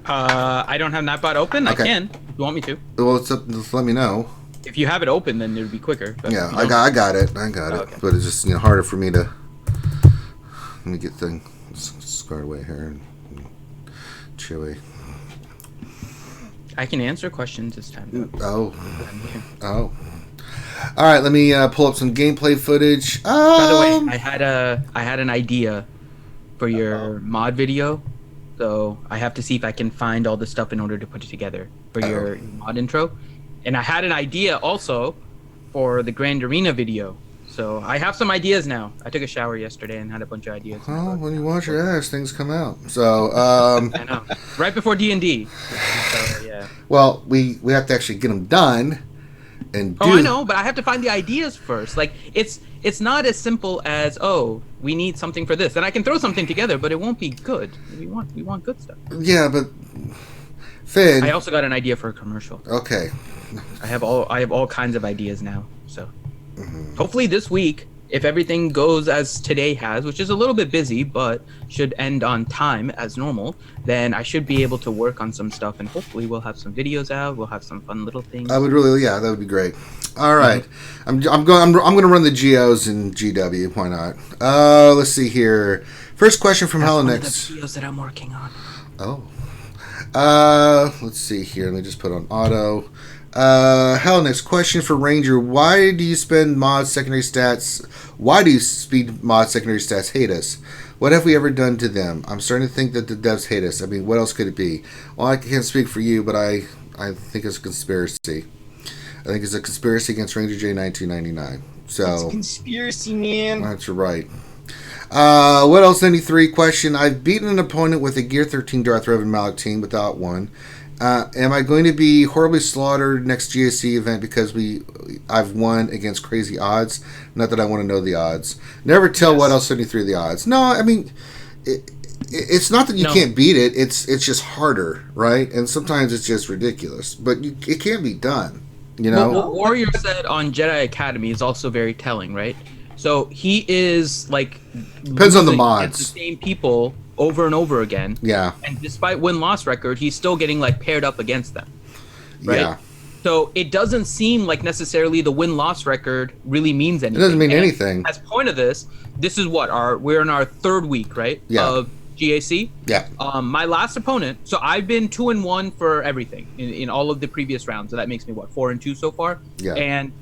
I don't have Nightbot open. Okay. I can, if you want me to. Well, just let me know. If you have it open, then it would be quicker. Yeah, I got it. Okay. But it's just harder for me to... Let me get things squared away here. Chewy. I can answer questions this time. Oh. All right, let me pull up some gameplay footage. By the way, I had an idea for your mod video, so I have to see if I can find all the stuff in order to put it together for your mod intro. And I had an idea also for the Grand Arena video. So I have some ideas now. I took a shower yesterday and had a bunch of ideas. Well, when you wash your ass, things come out. So I know. Right before D&D. So, yeah. Well, we have to actually get them done. And I know, but I have to find the ideas first. Like it's not as simple as, we need something for this, and I can throw something together, but it won't be good. We want good stuff. Yeah, but Finn, I also got an idea for a commercial. Okay. I have all kinds of ideas now. So hopefully this week, if everything goes as today has, which is a little bit busy, but should end on time as normal, then I should be able to work on some stuff, and hopefully we'll have some videos out. We'll have some fun little things. That would be great. All right, I'm going to run the Geos in GW. Why not? Let's see here. First question from Hello Next. The videos that I'm working on. Let's see here. Let me just put on auto. Next question for Ranger. Why do you speed mod secondary stats hate us? What have we ever done to them? I'm starting to think that the devs hate us. I mean, what else could it be? Well, I can't speak for you, but I think it's a conspiracy. I think it's a conspiracy against Ranger J 1999. So It's a conspiracy, man. that's right. What else? 93 question. I've beaten an opponent with a Gear 13 Darth Revan Malak team without one. Am I going to be horribly slaughtered next GAC event because I've won against crazy odds? Not that I want to know the odds. Never tell what else 73 the odds. No, I mean, it's not that you can't beat it. It's just harder, right? And sometimes it's just ridiculous. But it can be done, you know? Well, what Warrior said on Jedi Academy is also very telling, right? So he is, like... Depends on the mods. The same people over and over again. Yeah. And despite win-loss record, he's still getting, like, paired up against them. Right? Yeah. So it doesn't seem like necessarily the win-loss record really means anything. It doesn't mean anything. As point of this is what? We're in our third week, right? Yeah. Of GAC. Yeah. My last opponent, so I've been 2-1 for everything in all of the previous rounds. So that makes me, 4-2 so far? Yeah. And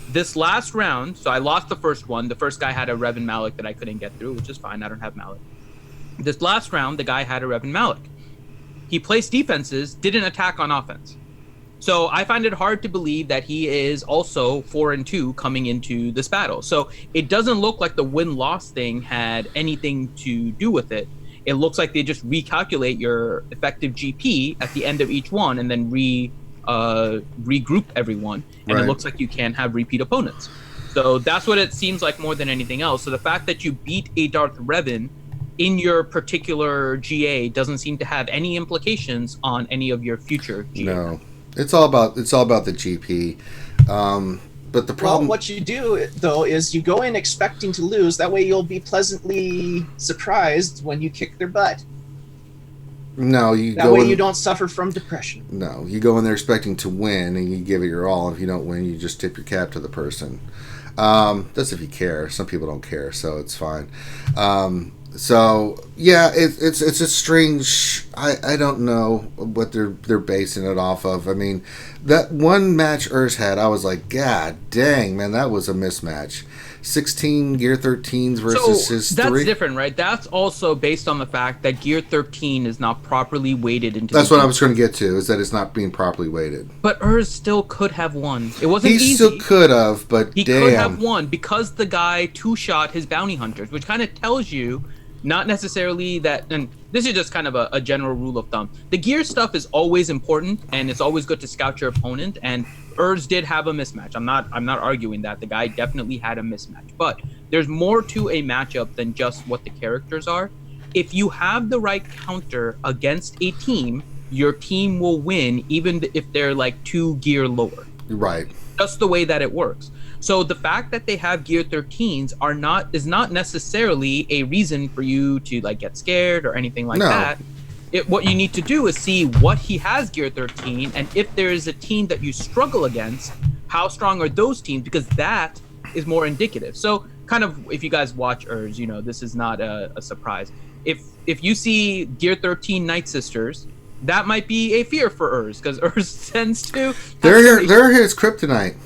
this last round, so I lost the first one. The first guy had a Revan Malak that I couldn't get through, which is fine. I don't have Malak. This last round, the guy had a Revan Malak. He placed defenses, didn't attack on offense. So I find it hard to believe that he is also 4-2 coming into this battle. So it doesn't look like the win-loss thing had anything to do with it. It looks like they just recalculate your effective GP at the end of each one and then regroup everyone. And Right. It looks like you can have repeat opponents. So that's what it seems like more than anything else. So the fact that you beat a Darth Revan in your particular GA doesn't seem to have any implications on any of your future GA. No. It's all about the GP. But the problem... Well, what you do, though, is you go in expecting to lose. That way you'll be pleasantly surprised when you kick their butt. No, you That go way in, you don't suffer from depression. No, you go in there expecting to win, and you give it your all. If you don't win, you just tip your cap to the person. That's if you care. Some people don't care, so it's fine. So yeah, it's a strange. I don't know what they're basing it off of. I mean, that one match Urs had, I was like, God dang, man, that was a mismatch. 16 Gear 13s versus his 3. That's different, right? That's also based on the fact that Gear 13 is not properly weighted into. That's what I was trying to get to, is that it's not being properly weighted. But Urs still could have won. It wasn't easy. He still could have, but he damn. could have won because the guy two-shot his bounty hunters, which kind of tells you not necessarily that, and this is just kind of a general rule of thumb. The gear stuff is always important, and it's always good to scout your opponent, and Urs did have a mismatch. I'm not arguing that. The guy definitely had a mismatch. But there's more to a matchup than just what the characters are. If you have the right counter against a team, your team will win, even if they're like 2 gear lower. Right. Just the way that it works. So the fact that they have Gear 13s is not necessarily a reason for you to like get scared or anything like that. What you need to do is see what he has Gear 13, and if there is a team that you struggle against, how strong are those teams? Because that is more indicative. So kind of, if you guys watch Urs, you know this is not a surprise. If you see Gear 13 Night Sisters, that might be a fear for Urs, because Urs tends to. They're his kryptonite.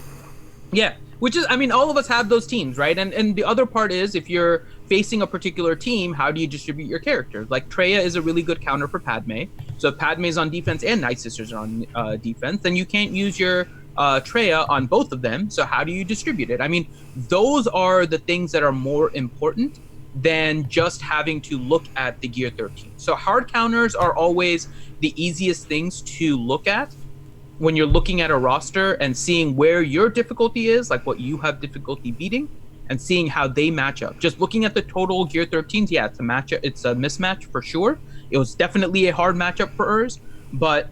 Yeah. Which is, I mean, all of us have those teams, right? And the other part is, if you're facing a particular team, how do you distribute your characters? Like, Traya is a really good counter for Padme. So if Padme's on defense and Night Sisters are on defense, then you can't use your Traya on both of them. So how do you distribute it? I mean, those are the things that are more important than just having to look at the Gear 13. So hard counters are always the easiest things to look at when you're looking at a roster and seeing where your difficulty is, like what you have difficulty beating, and seeing how they match up. Just looking at the total Gear 13s, yeah, it's a mismatch for sure. It was definitely a hard matchup for Urs, but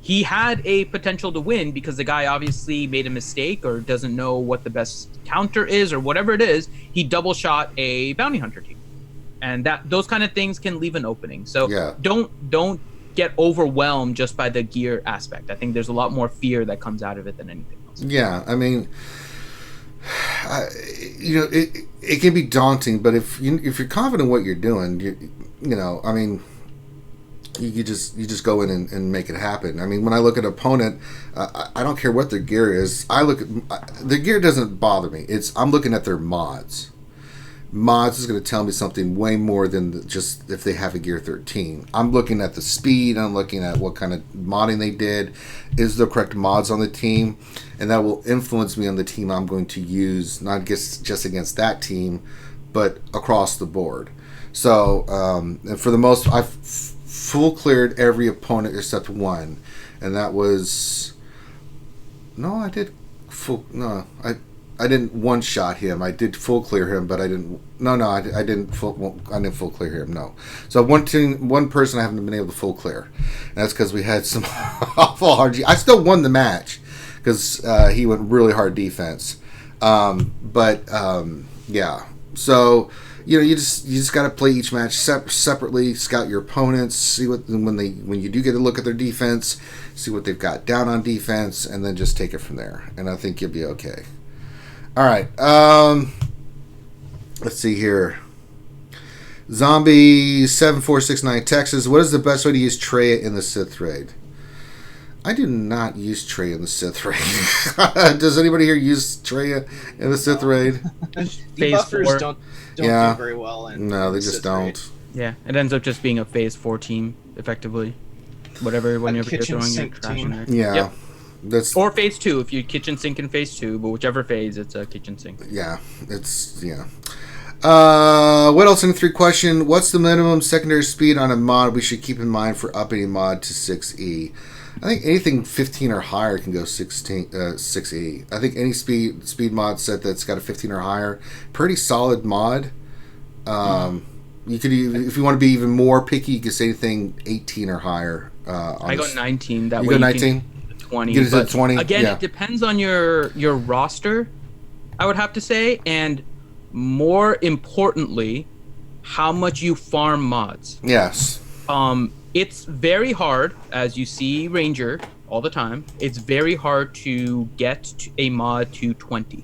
he had a potential to win because the guy obviously made a mistake or doesn't know what the best counter is or whatever it is. He double shot a bounty hunter team, and those kind of things can leave an opening. So yeah. Don't get overwhelmed just by the gear aspect. I think there's a lot more fear that comes out of it than anything else. Yeah, I mean, it can be daunting, but if you're confident in what you're doing, I mean, you just go in and make it happen. I mean, when I look at an opponent, I don't care what their gear is. I look at their gear doesn't bother me. I'm looking at their mods. mods is going to tell me something way more than just if they have a gear 13. I'm looking at the speed. I'm looking at what kind of modding they did. Is the correct mods on the team? And that will influence me on the team I'm going to use, not just against that team, but across the board. So, and for the most, I've full cleared every opponent except one. And that was... No, I did full... No, I didn't one-shot him. I did full clear him, but I didn't... No, I didn't full clear him, no. So one person I haven't been able to full clear. And that's because we had some awful hard... I still won the match because he went really hard defense. Yeah. So, you just got to play each match separately, scout your opponents, see what... When you do get a look at their defense, see what they've got down on defense, and then just take it from there. And I think you'll be okay. All right. Let's see here. Zombie 7469 Texas. What is the best way to use Treya in the Sith raid? I do not use Treya in the Sith raid. Does anybody here use Treya in the Sith raid? Buffers don't do very well. No, they just don't. Raid. Yeah, it ends up just being a phase 4 team, effectively. Whenever you're throwing your trash in there. Yeah. Yep. Or phase 2 if you kitchen sink in phase 2, but whichever phase, it's a kitchen sink. Yeah, what else in the 3 question? What's the minimum secondary speed on a mod we should keep in mind for upping a mod to 6E? I think anything 15 or higher can go 6E. I think any speed mod set that's got a 15 or higher, pretty solid mod. You could, if you want to be even more picky, you could say anything 18 or higher. I go 19. That you way go 19? 20. Get it to 20. Again, it depends on your roster, I would have to say, and more importantly, how much you farm mods. Yes. It's very hard, as you see Ranger all the time. It's very hard to get a mod to 20.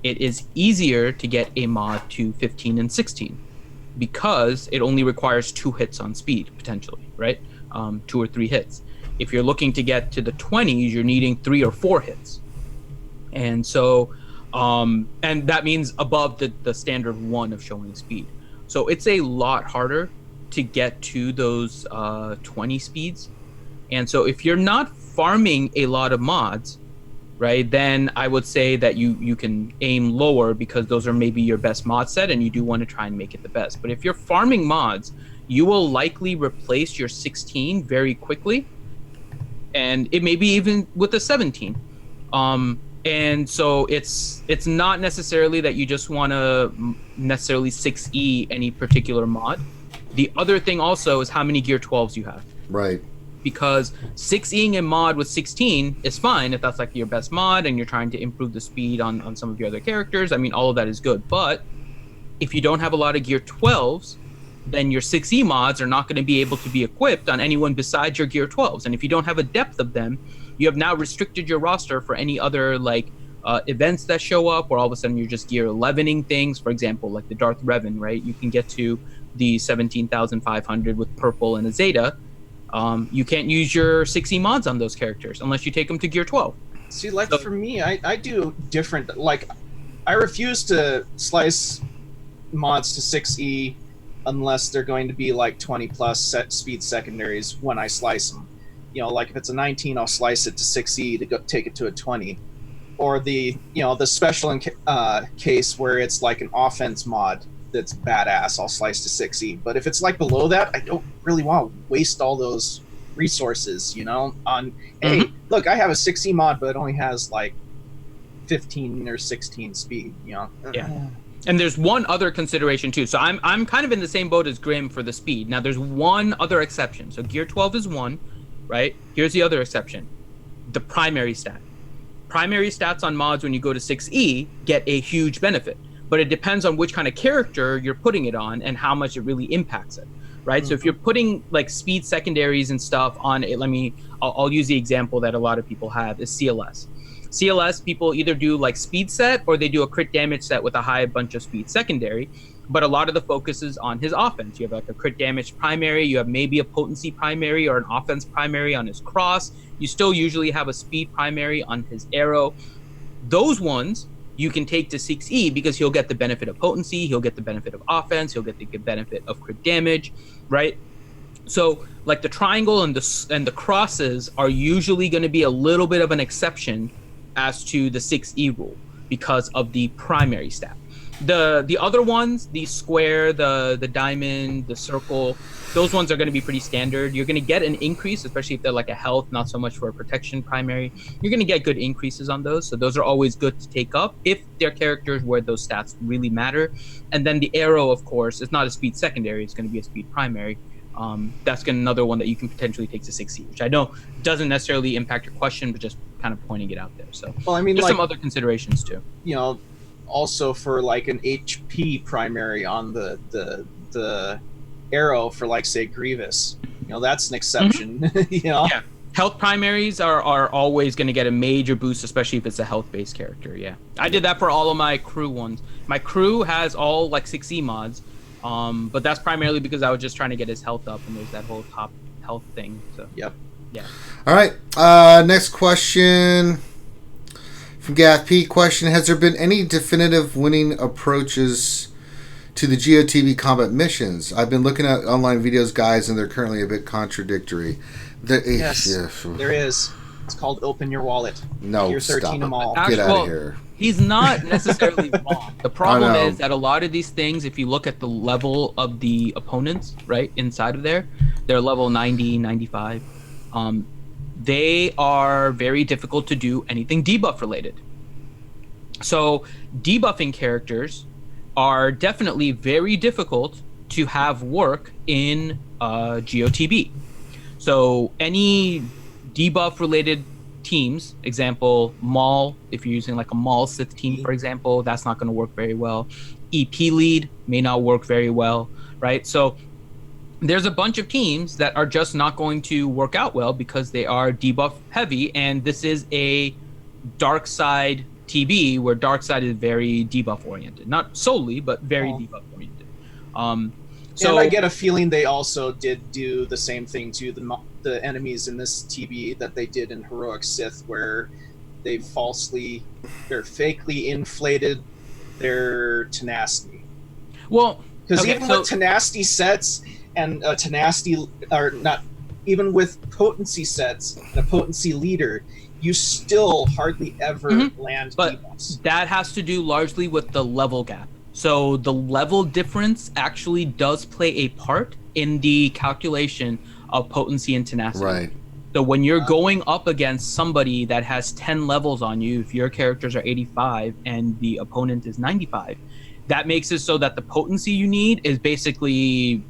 It is easier to get a mod to 15 and 16 because it only requires 2 hits on speed potentially, right? 2 or 3 hits. If you're looking to get to the 20s, you're needing 3 or 4 hits. And so, and that means above the standard 1 of showing speed. So it's a lot harder to get to those 20 speeds. And so if you're not farming a lot of mods, right, then I would say that you can aim lower because those are maybe your best mod set and you do want to try and make it the best. But if you're farming mods, you will likely replace your 16 very quickly. And it may be even with a 17. And so it's not necessarily that you just want to necessarily 6E any particular mod. The other thing also is how many gear 12s you have. Right. Because 6Eing a mod with 16 is fine if that's like your best mod and you're trying to improve the speed on some of your other characters. I mean, all of that is good. But if you don't have a lot of gear 12s, then your 6E mods are not going to be able to be equipped on anyone besides your gear 12s. And if you don't have a depth of them, you have now restricted your roster for any other like events that show up, or all of a sudden you're just gear 11ing things. For example, like the Darth Revan, right? You can get to the 17,500 with purple and a Zeta. You can't use your 6E mods on those characters unless you take them to gear 12. See, like for me, I do different. Like, I refuse to slice mods to 6E unless they're going to be like 20 plus set speed secondaries when I slice them. Like if it's a 19, I'll slice it to 6E to go take it to a 20. Or the special case where it's like an offense mod that's badass, I'll slice to 6E. But if it's like below that, I don't really want to waste all those resources, on, hey, look, I have a 6E mod, but it only has like 15 or 16 speed, Yeah. And there's one other consideration too. So I'm kind of in the same boat as Grim for the speed. Now there's one other exception. So gear 12 is one, right? Here's the other exception. The primary stat. Primary stats on mods when you go to 6E get a huge benefit. But it depends on which kind of character you're putting it on and how much it really impacts it, right? So if you're putting like speed secondaries and stuff on it, I'll use the example that a lot of people have is CLS. CLS, people either do like speed set or they do a crit damage set with a high bunch of speed secondary, but a lot of the focus is on his offense. You have like a crit damage primary, you have maybe a potency primary or an offense primary on his cross. You still usually have a speed primary on his arrow. Those ones you can take to 6E because he'll get the benefit of potency, he'll get the benefit of offense, he'll get the benefit of crit damage, right? So like the triangle and the crosses are usually going to be a little bit of an exception as to the 6E rule because of the primary stat. The other ones, the square, the diamond, the circle, those ones are going to be pretty standard. You're going to get an increase, especially if they're like a health, not so much for a protection primary. You're going to get good increases on those. So those are always good to take up if they're characters where those stats really matter. And then the arrow, of course, is not a speed secondary. It's going to be a speed primary. That's another one that you can potentially take to 6E, which I know doesn't necessarily impact your question, but just kind of pointing it out there. So well, I mean, there's like, some other considerations too. You know, also for like an HP primary on the arrow for like say Grievous, you know, that's an exception. Mm-hmm. You know, yeah, health primaries are always going to get a major boost, especially if it's a health based character. Yeah, I did that for all of my crew ones. My crew has all like 6E mods, but that's primarily because I was just trying to get his health up, and there's that whole top health thing. So yep, yeah. All right, next question. From Gath P, question: has there been any definitive winning approaches to the GeoTB combat missions? I've been looking at online videos, guys, and they're currently a bit contradictory. Yes, there is. It's called Open Your Wallet. No, Tier 13 stop them all. Get out of here. He's not necessarily wrong. The problem is that a lot of these things, if you look at the level of the opponents, right, inside of there, they're level 90, 95. They are very difficult to do anything debuff related. So debuffing characters are definitely very difficult to have work in GeoTB. So any debuff related teams, example Maul, if you're using like a Maul Sith team, for example, that's not going to work very well. EP lead may not work very well, right? So there's a bunch of teams that are just not going to work out well because they are debuff heavy, and this is a dark side TB where dark side is very debuff oriented, not solely, but very debuff oriented. So and I get a feeling they also did do the same thing to the enemies in this TB that they did in Heroic Sith, where they fakely inflated their tenacity. Well, because even with tenacity sets and even with potency sets and a potency leader, you still hardly ever land debuffs. That has to do largely with the level gap. So the level difference actually does play a part in the calculation of potency and tenacity. Right. So when you're going up against somebody that has 10 levels on you, if your characters are 85 and the opponent is 95, that makes it so that the potency you need is basically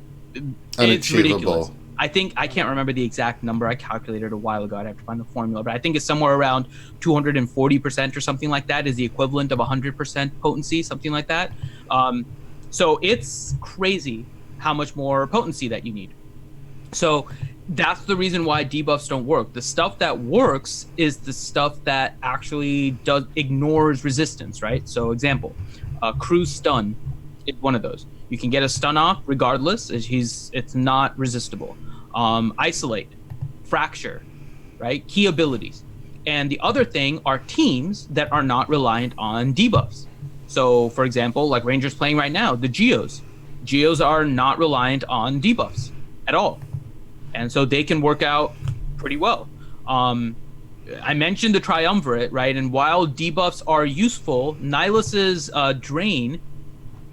it's ridiculous. I can't remember the exact number. I calculated a while ago. I'd have to find the formula, but I think it's somewhere around 240% or something like that is the equivalent of 100% potency, something like that. So it's crazy how much more potency that you need. So that's the reason why debuffs don't work. The stuff that works is the stuff that actually ignores resistance, right? So example, Crew Stun is one of those. You can get a stun off regardless. It's not resistible. Isolate, Fracture, right? Key abilities. And the other thing are teams that are not reliant on debuffs. So, for example, like Rangers playing right now, the Geos. Geos are not reliant on debuffs at all. And so they can work out pretty well. I mentioned the Triumvirate, right? And while debuffs are useful, Nihilus's Drain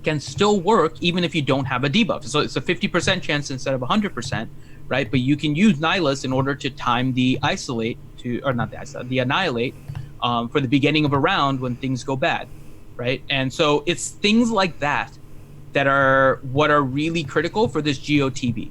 can still work even if you don't have a debuff. So it's a 50% chance instead of 100%, right? But you can use Nihilus in order to time the Annihilate for the beginning of a round when things go bad, right? And so it's things like that that are what are really critical for this GeoTB.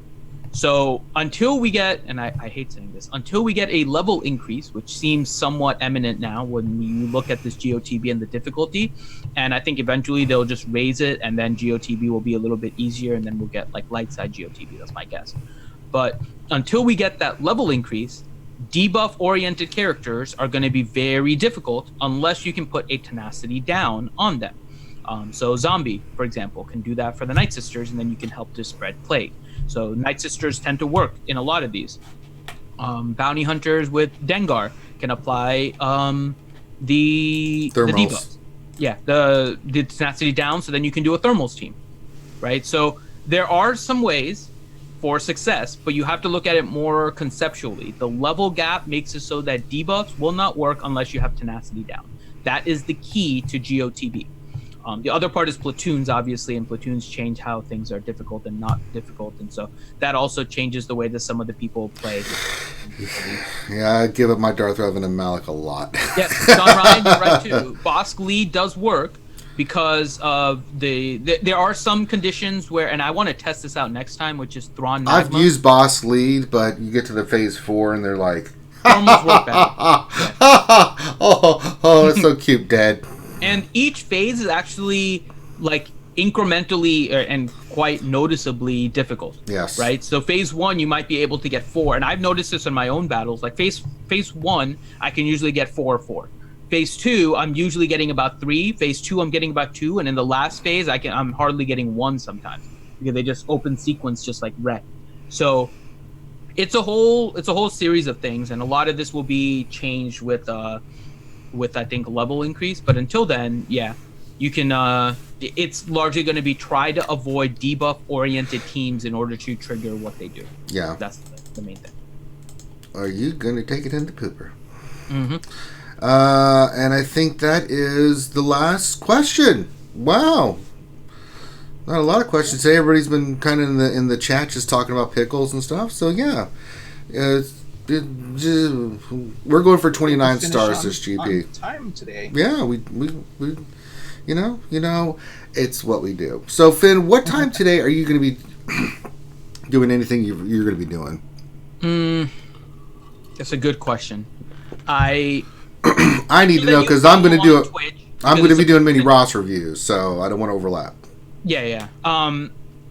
So until we get, and I hate saying this, until we get a level increase, which seems somewhat imminent now when you look at this GeoTB and the difficulty, and I think eventually they'll just raise it, and then GeoTB will be a little bit easier, and then we'll get like light side GeoTB, that's my guess. But until we get that level increase, debuff-oriented characters are going to be very difficult unless you can put a tenacity down on them. So Zombie, for example, can do that for the Night Sisters, and then you can help to spread plague. So Night Sisters tend to work in a lot of these. Bounty Hunters with Dengar can apply the debuffs. Yeah, the tenacity down, so then you can do a thermals team, right? So there are some ways for success, but you have to look at it more conceptually. The level gap makes it so that debuffs will not work unless you have tenacity down. That is the key to GOTB. The other part is platoons, obviously, and platoons change how things are difficult and not difficult, and so that also changes the way that some of the people play. Yeah, I give up my Darth Revan and Malik a lot. Yes, Don Ryan, you're right too. Bosk lead does work because of there are some conditions where, and I want to test this out next time, which is Thrawn Magma. I've used Boss lead, but you get to the phase 4 and they're like, Thermals work better. Yeah. oh, that's so cute, Dad. And each phase is actually like incrementally and quite noticeably difficult. Yes. Right. So phase 1, you might be able to get 4, and I've noticed this in my own battles. Like phase 1, I can usually get 4 or 4. Phase 2, I'm usually getting about 3. Phase 2, I'm getting about 2, and in the last phase, I'm hardly getting 1 sometimes because they just open sequence just like wreck. So it's a whole series of things, and a lot of this will be changed with I think level increase. But until then, yeah, you can. It's largely going to be try to avoid debuff oriented teams in order to trigger what they do. Yeah, that's the main thing. Are you going to take it into pooper? Mm-hmm. And I think that is the last question. Wow. Not a lot of questions today. Everybody's been kind of in the chat just talking about pickles and stuff. So yeah, we're going for 29 stars this GP. On time today. Yeah, we you know, it's what we do. So Finn, what time today are you going to be doing anything you're going to be doing? That's a good question. I need to know because I'm going to do it. I'm going to be doing mini Ross reviews, so I don't want to overlap. Yeah.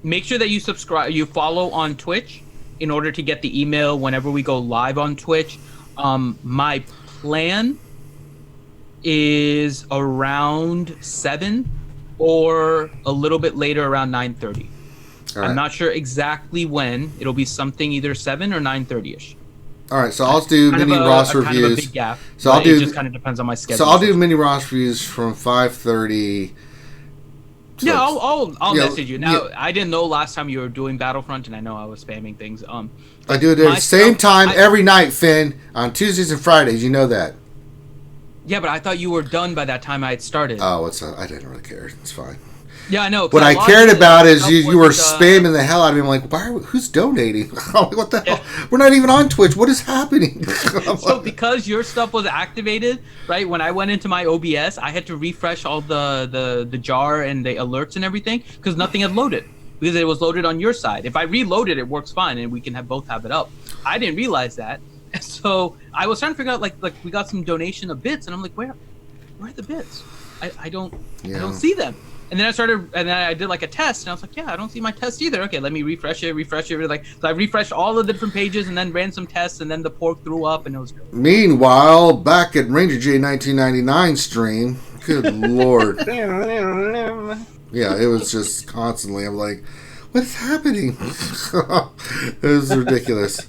Make sure that you subscribe, you follow on Twitch in order to get the email whenever we go live on Twitch. My plan is around 7 or a little bit later around 9:30. Right. I'm not sure exactly when. It'll be something either 7 or 9:30ish. All right, so I'll do mini Ross reviews. Kind of a big gap. So I'll do. It just kind of depends on my schedule. So I'll do mini Ross reviews from 5:30. Yeah, I'll message you. Now, I didn't know last time you were doing Battlefront, and I know I was spamming things. I do it at the same time every night, Finn, on Tuesdays and Fridays. You know that. Yeah, but I thought you were done by that time I had started. Oh, I didn't really care. It's fine. Yeah, I know. What I cared about is you were spamming the hell out of me. I'm like, who's donating? What the hell? We're not even on Twitch. What is happening? So because your stuff was activated, right, when I went into my OBS, I had to refresh all the jar and the alerts and everything because nothing had loaded because it was loaded on your side. If I reload it, it works fine and we can both have it up. I didn't realize that. So I was trying to figure out like we got some donation of bits and I'm like, where are the bits? I don't see them. And then I did like a test and I was like, yeah, I don't see my test either. Okay, let me refresh it. Like, so I refreshed all the different pages and then ran some tests and then the pork threw up and it was good. Meanwhile, back at Ranger J 1999 stream, good Lord. Yeah, it was just constantly, I'm like, what is happening? It was ridiculous.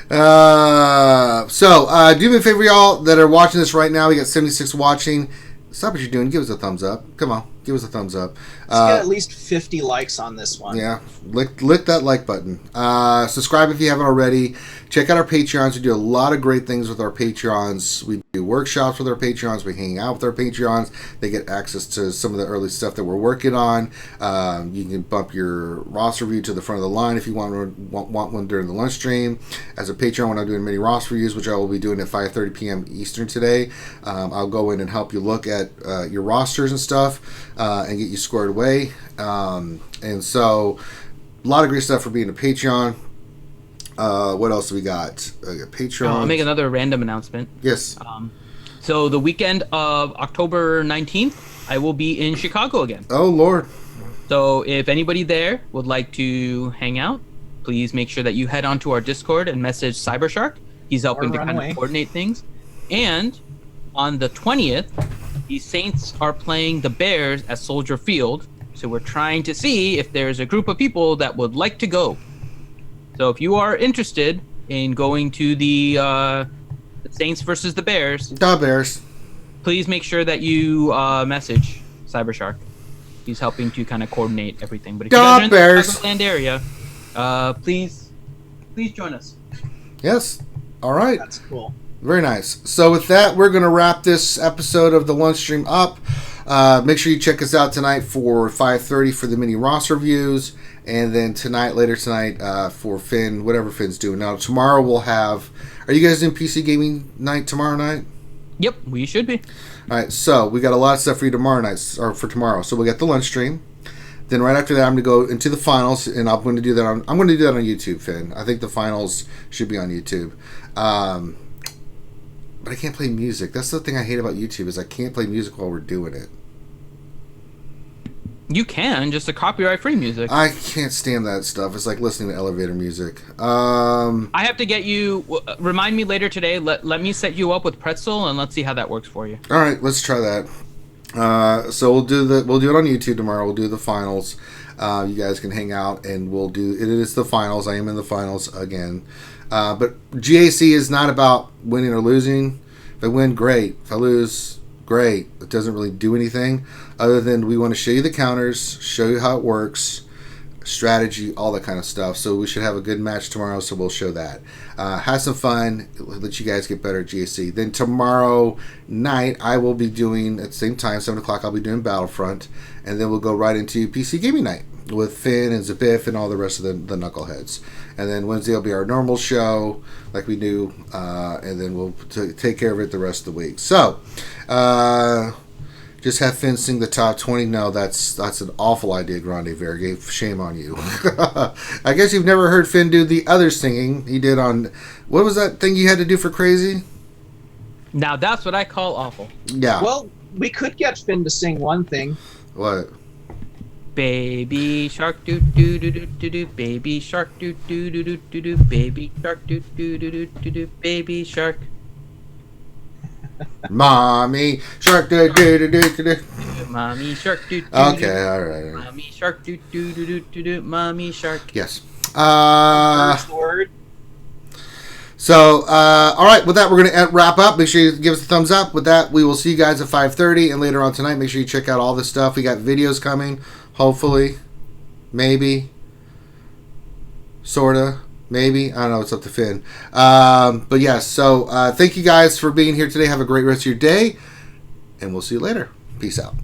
So do me a favor, y'all that are watching this right now. We got 76 watching. Stop what you're doing. Give us a thumbs up. Come on. Give us a thumbs up. Let's get at least 50 likes on this one. Yeah. Lick that like button. Subscribe if you haven't already. Check out our Patreons. We do a lot of great things with our Patreons. We do workshops with our Patreons. We hang out with our Patreons. They get access to some of the early stuff that we're working on. You can bump your Ross review to the front of the line if you want one during the lunch stream. As a Patreon, when I'm doing mini Ross reviews, which I will be doing at 5:30 p.m. Eastern today, I'll go in and help you look at your rosters and stuff and get you squared away. And so, a lot of great stuff for being a Patreon. What else do we got? Patreon. I'll make another random announcement. Yes. So the weekend of October 19th, I will be in Chicago again. Oh, Lord. So if anybody there would like to hang out, please make sure that you head onto our Discord and message Cybershark. He's helping to kind of coordinate things. And on the 20th, the Saints are playing the Bears at Soldier Field. So we're trying to see if there's a group of people that would like to go. So if you are interested in going to the Saints versus the Bears, The Bears, please make sure that you message Cybershark. He's helping to kind of coordinate everything. But if Go you guys are in the Bears! Chicagoland area, please join us. Yes. All right. That's cool. Very nice. So with that, we're going to wrap this episode of the lunch stream up. Make sure you check us out tonight for 5:30 for the mini Ross reviews, and then later tonight for Finn, whatever Finn's doing. Now tomorrow we'll have. Are you guys doing PC gaming night tomorrow night? Yep, we should be. All right. So we got a lot of stuff for you tomorrow night, or for tomorrow. So we got the lunch stream. Then right after that, I'm going to go into the finals, and I'm going to do that on YouTube, Finn. I think the finals should be on YouTube. But I can't play music. That's the thing I hate about YouTube is I can't play music while we're doing it. You can, just a copyright-free music. I can't stand that stuff. It's like listening to elevator music. I have to get you. Remind me later today. Let me set you up with Pretzel, and let's see how that works for you. All right, let's try that. So we'll do it on YouTube tomorrow. We'll do the finals. You guys can hang out, and we'll do it. Is the finals. I am in the finals again. But GAC is not about winning or losing. If I win, great. If I lose, great. It doesn't really do anything other than we want to show you the counters, show you how it works, strategy, all that kind of stuff. So we should have a good match tomorrow, so we'll show that. Have some fun. Let you guys get better at GAC. Then tomorrow night, I will be doing, at the same time, 7 o'clock, I'll be doing Battlefront. And then we'll go right into PC Gaming Night with Finn and Zabiff and all the rest of the knuckleheads. And then Wednesday will be our normal show, like we do, and then we'll take care of it the rest of the week. So, just have Finn sing the top 20. No, that's an awful idea, Grande Verge. Shame on you. I guess you've never heard Finn do the other singing he did on, what was that thing you had to do for Crazy? Now that's what I call awful. Yeah. Well, we could get Finn to sing one thing. What? Baby shark doo doo doo doo doo doo, baby shark doo doo doo doo doo doo, baby shark doo doo doo doo doo doo, baby shark. Mommy shark doo doo doo doo doo. Mommy shark doo doo. Okay, all right. Mommy shark doo doo doo doo doo doo, mommy shark. Yes. First word. So, all right, with that, we're going to wrap up. Make sure you give us a thumbs up. With that, we will see you guys at 5:30, and later on tonight, make sure you check out all this stuff. We got videos coming, hopefully, maybe, sort of, maybe. I don't know. It's up to Finn. But, yes, so thank you guys for being here today. Have a great rest of your day, and we'll see you later. Peace out.